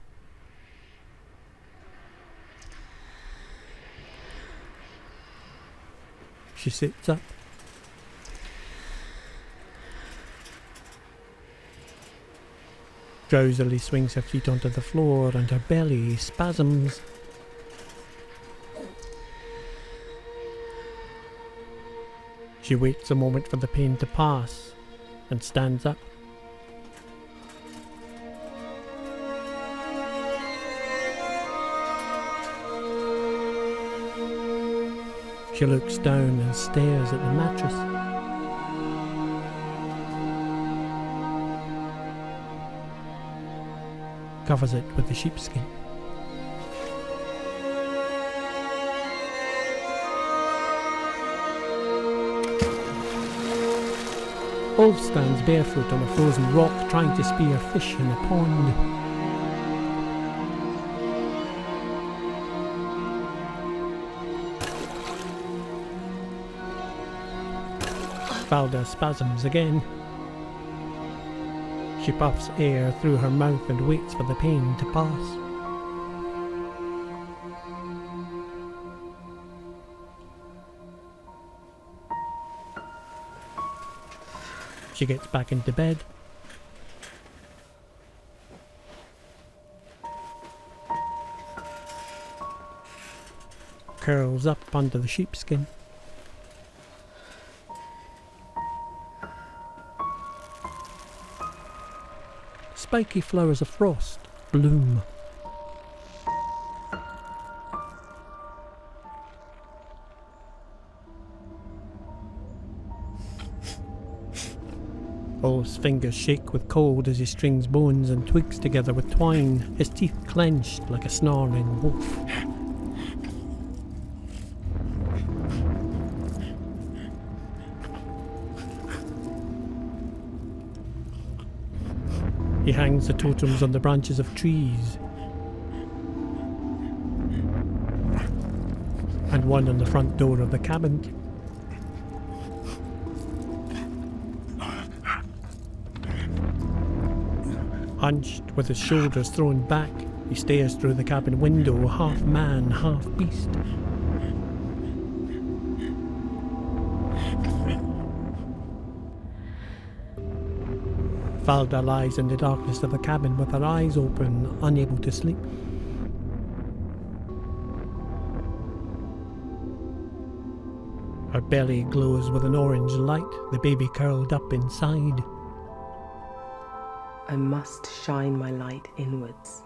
A: She sits up. Drowsily swings her feet onto the floor and her belly spasms. She waits a moment for the pain to pass and stands up. She looks down and stares at the mattress. Covers it with the sheepskin. Ulf stands barefoot on a frozen rock trying to spear fish in a pond. Falda spasms again. She puffs air through her mouth and waits for the pain to pass. She gets back into bed. Curls up under the sheepskin. Spiky flowers of frost bloom. Ulf's fingers shake with cold as he strings bones and twigs together with twine, his teeth clenched like a snarling wolf. He hangs the totems on the branches of trees, and one on the front door of the cabin. Hunched, with his shoulders thrown back, he stares through the cabin window, half man, half beast. Falda lies in the darkness of the cabin with her eyes open, unable to sleep. Her belly glows with an orange light, the baby curled up inside.
D: I must shine my light inwards.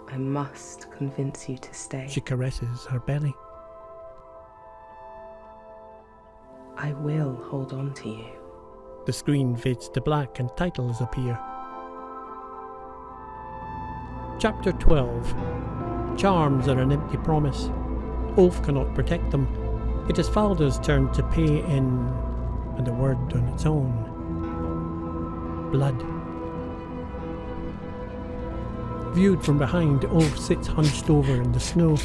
D: I must convince you to stay.
A: She caresses her belly.
D: I will hold on to you.
A: The screen fades to black and titles appear. Chapter 12. Charms are an empty promise. Ulf cannot protect them. It is Falda's turn to pay in, and a word on its own. Blood. Viewed from behind, Ulf sits hunched over in the snow.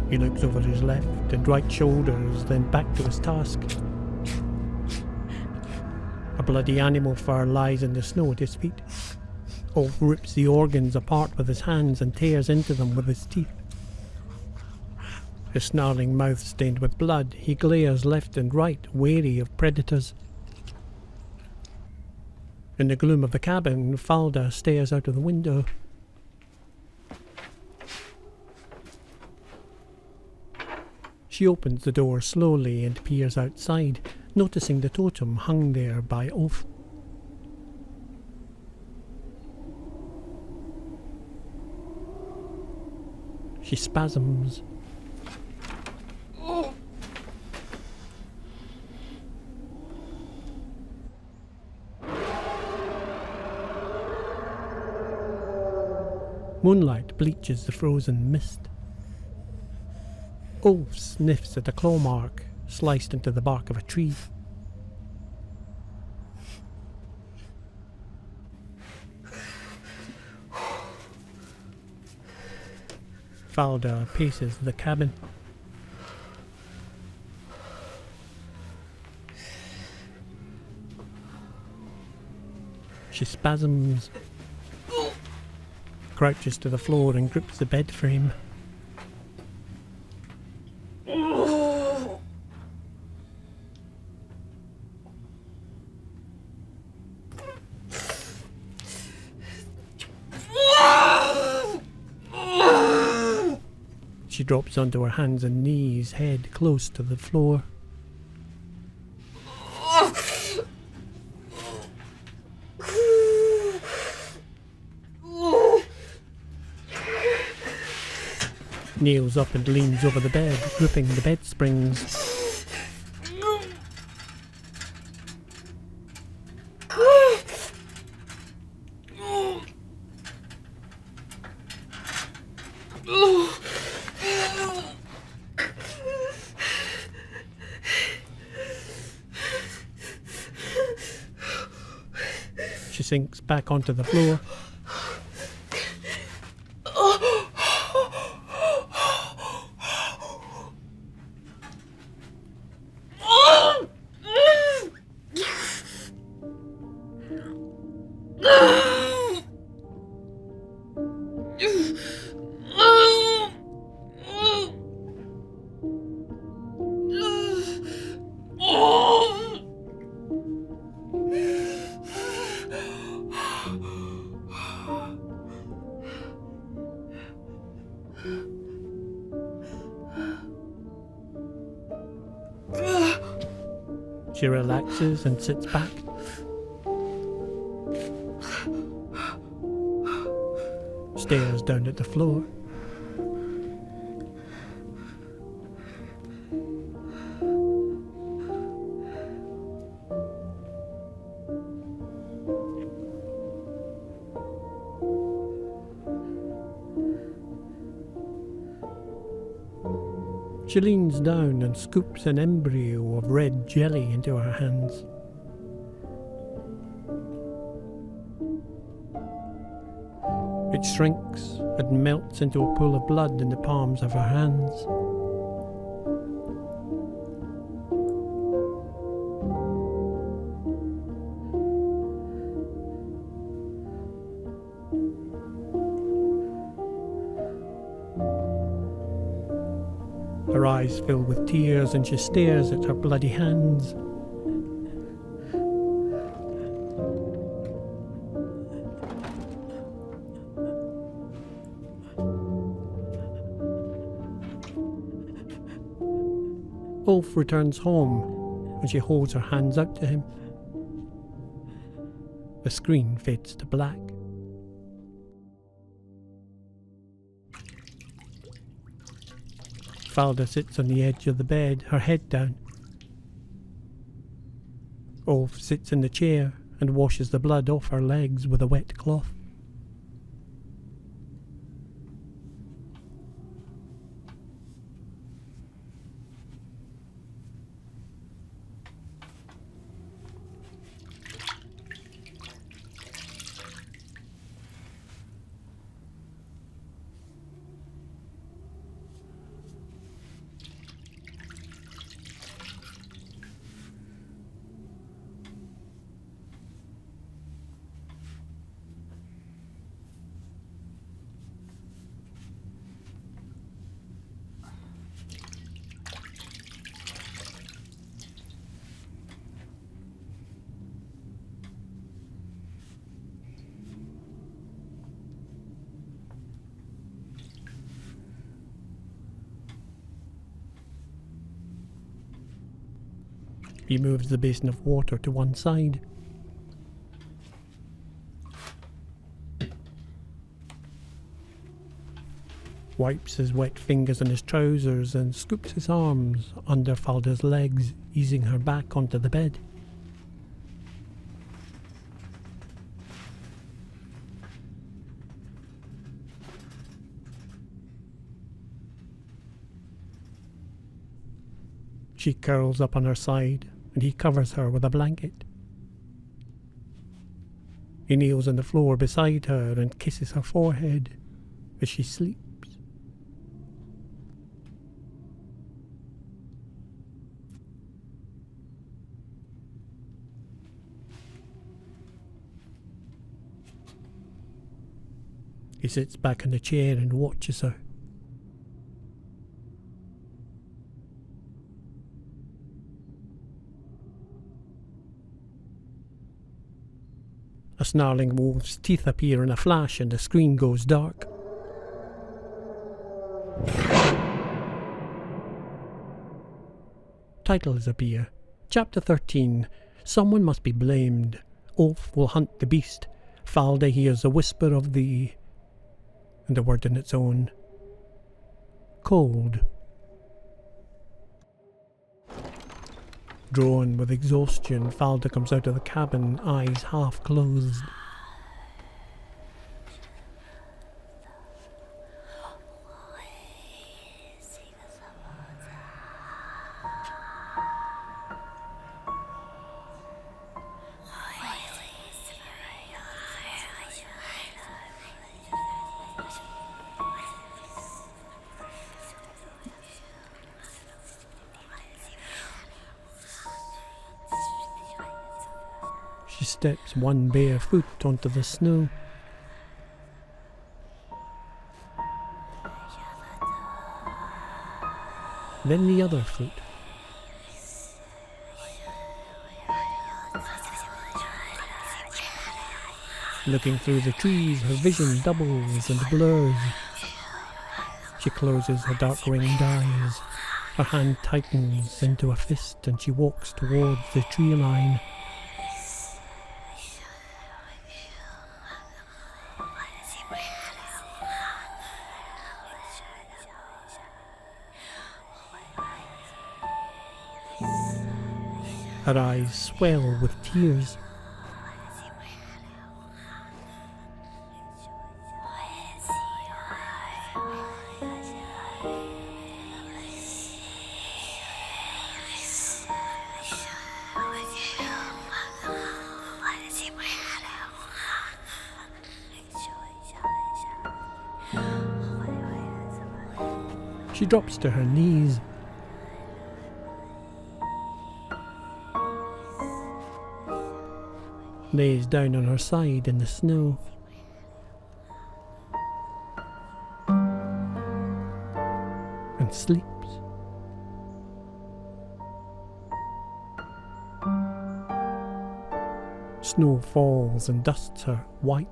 A: He looks over his left and right shoulders, then back to his task. A bloody animal fur lies in the snow at his feet. Ulf rips the organs apart with his hands and tears into them with his teeth. His snarling mouth stained with blood, he glares left and right, wary of predators. In the gloom of the cabin, Falda stares out of the window. She opens the door slowly and peers outside, noticing the totem hung there by Ulf. She spasms. Moonlight bleaches the frozen mist. Ulf sniffs at a claw mark sliced into the bark of a tree. Falda paces the cabin. She spasms, crouches to the floor and grips the bed frame. She drops onto her hands and knees, head close to the floor. Kneels up and leans over the bed, gripping the bed springs. She sinks back onto the floor. She relaxes and sits back. Stares down at the floor. She leans down and scoops an embryo of red jelly into her hands. It shrinks and melts into a pool of blood in the palms of her hands. Her eyes fill with tears and she stares at her bloody hands. Ulf returns home and she holds her hands out to him. The screen fades to black. Falda sits on the edge of the bed, her head down. Ulf sits in the chair and washes the blood off her legs with a wet cloth. He moves the basin of water to one side. Wipes his wet fingers on his trousers and scoops his arms under Falda's legs, easing her back onto the bed. She curls up on her side, and he covers her with a blanket. He kneels on the floor beside her and kisses her forehead as she sleeps. He sits back in the chair and watches her. A snarling wolf's teeth appear in a flash and the screen goes dark. Titles appear. Chapter 13. Someone must be blamed. Ulf will hunt the beast. Falda hears a whisper of the... and a word in its own. Cold. Drawn with exhaustion, Falda comes out of the cabin, eyes half closed. She steps one bare foot onto the snow. Then the other foot. Looking through the trees, her vision doubles and blurs. She closes her dark-ringed eyes. Her hand tightens into a fist and she walks towards the tree line. Her eyes swell with tears. She drops to her knees. Lays down on her side in the snow. And sleeps. Snow falls and dusts her white.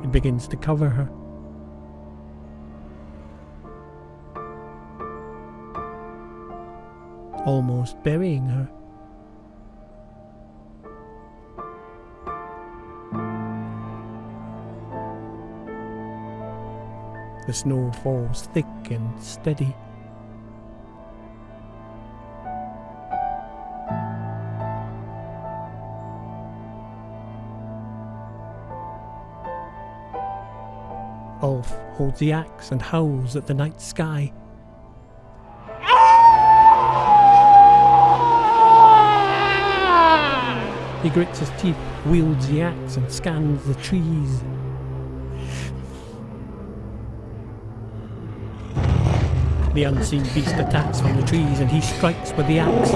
A: It begins to cover her. Almost burying her. The snow falls thick and steady. Ulf holds the axe and howls at the night sky. He grits his teeth, wields the axe and scans the trees. The unseen beast attacks from the trees and he strikes with the axe.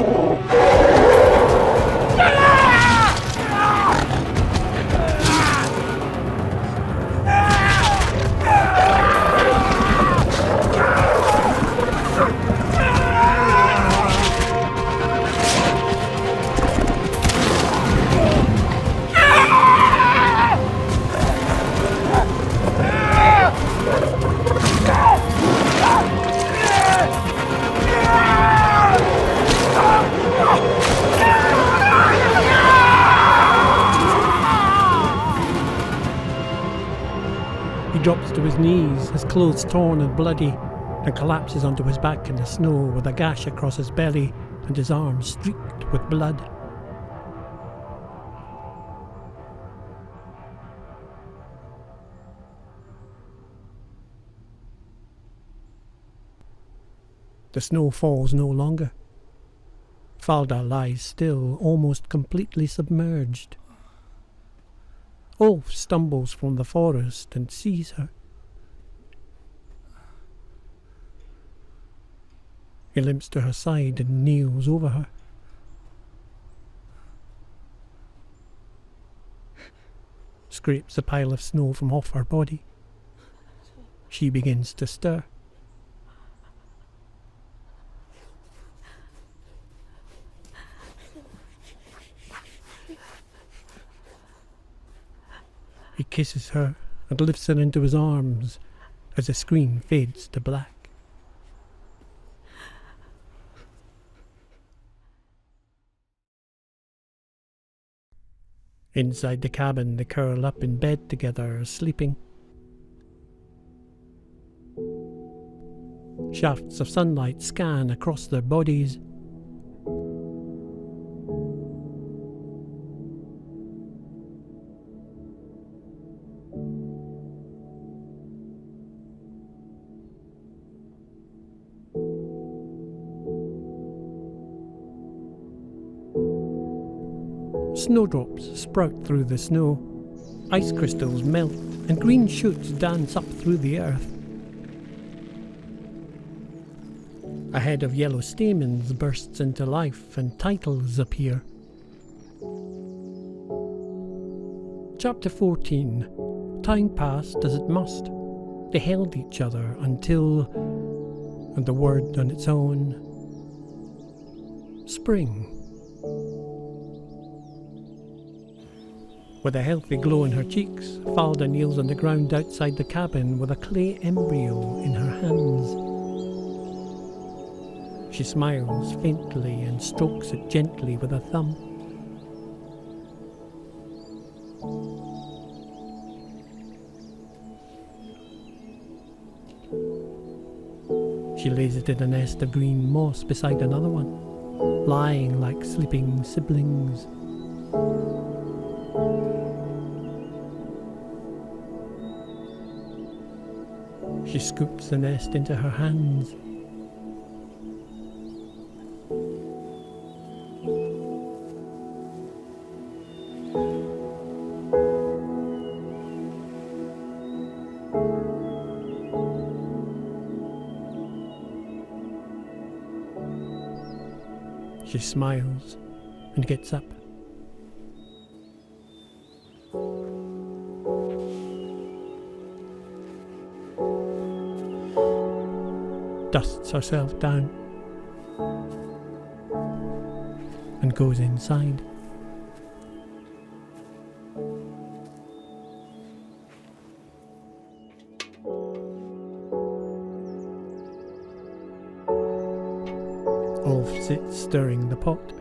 A: He drops to his knees, his clothes torn and bloody, and collapses onto his back in the snow with a gash across his belly and his arms streaked with blood. The snow falls no longer. Falda lies still, almost completely submerged. Ulf stumbles from the forest and sees her. He limps to her side and kneels over her. Scrapes a pile of snow from off her body. She begins to stir. He kisses her and lifts her into his arms as the screen fades to black. Inside the cabin, they curl up in bed together, sleeping. Shafts of sunlight scan across their bodies. Snowdrops sprout through the snow, ice crystals melt, and green shoots dance up through the earth. A head of yellow stamens bursts into life, and titles appear. Chapter 14. Time passed as it must. They held each other until, and the word on its own, spring. With a healthy glow in her cheeks, Falda kneels on the ground outside the cabin with a clay embryo in her hands. She smiles faintly and strokes it gently with a thumb. She lays it in a nest of green moss beside another one, lying like sleeping siblings. She scoops the nest into her hands. She smiles and gets up. Dusts herself down and goes inside. Ulf sits stirring the pot.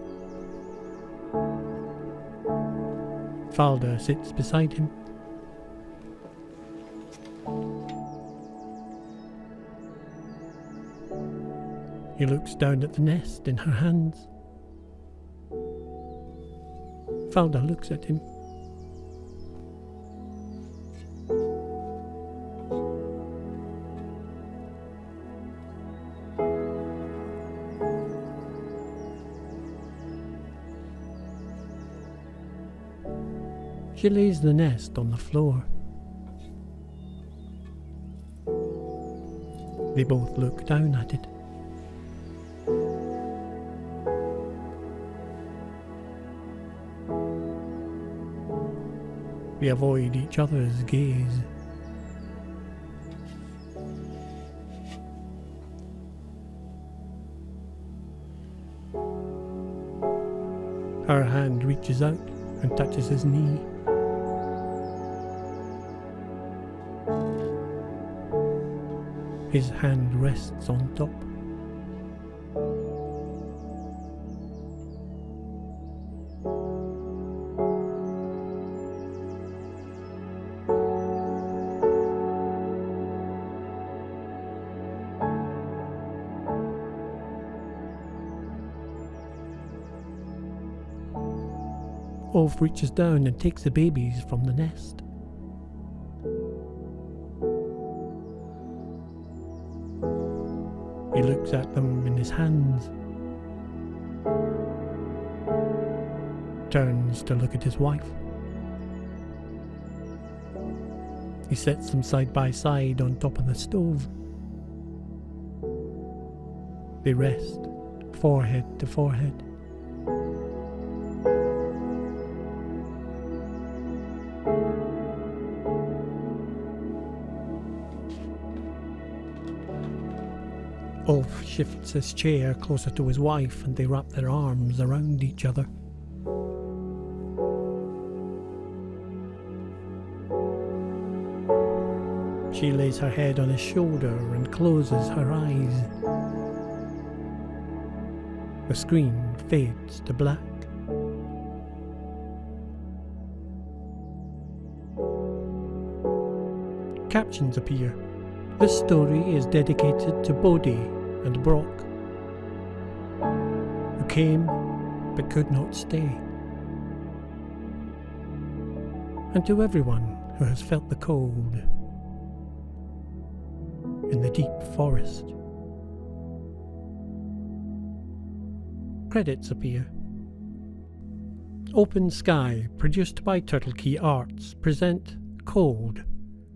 A: Falda sits beside him. He looks down at the nest in her hands. Falda looks at him. She lays the nest on the floor. They both look down at it. They avoid each other's gaze. Her hand reaches out and touches his knee. His hand rests on top. Ulf reaches down and takes the babies from the nest. He looks at them in his hands. Turns to look at his wife. He sets them side by side on top of the stove. They rest, forehead to forehead. Ulf shifts his chair closer to his wife and they wrap their arms around each other. She lays her head on his shoulder and closes her eyes. The screen fades to black. Captions appear. This story is dedicated to Bodhi and Brock, who came but could not stay, and to everyone who has felt the cold in the deep forest. Credits appear. Open Sky, produced by Turtle Key Arts, present Cold,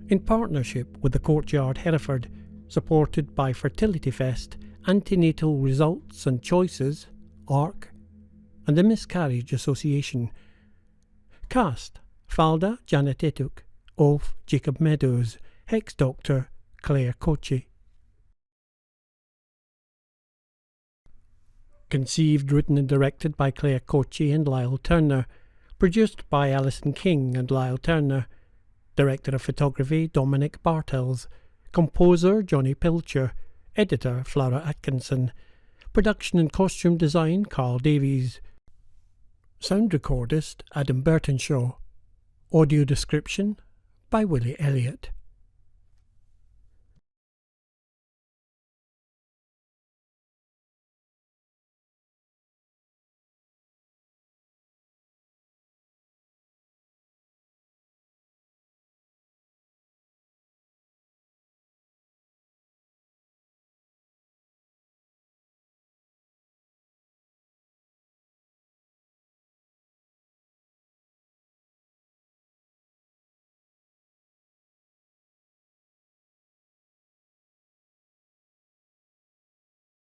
A: in partnership with the Courtyard Hereford, supported by Fertility Fest, Ante-Natal Results and Choices, ARC, and the Miscarriage Association. Cast: Falda Janet Etuk, Ulf Jacob Meadows, Hex Doctor Claire Coaché. Conceived, written and directed by Claire Coaché and Lisle Turner. Produced by Alison King and Lisle Turner. Director of Photography Dominic Bartels. Composer Johnny Pilcher. Editor Flora Atkinson. Production and costume design Carl Davies. Sound recordist Adam Burtonshaw. Audio description by Willie Elliott.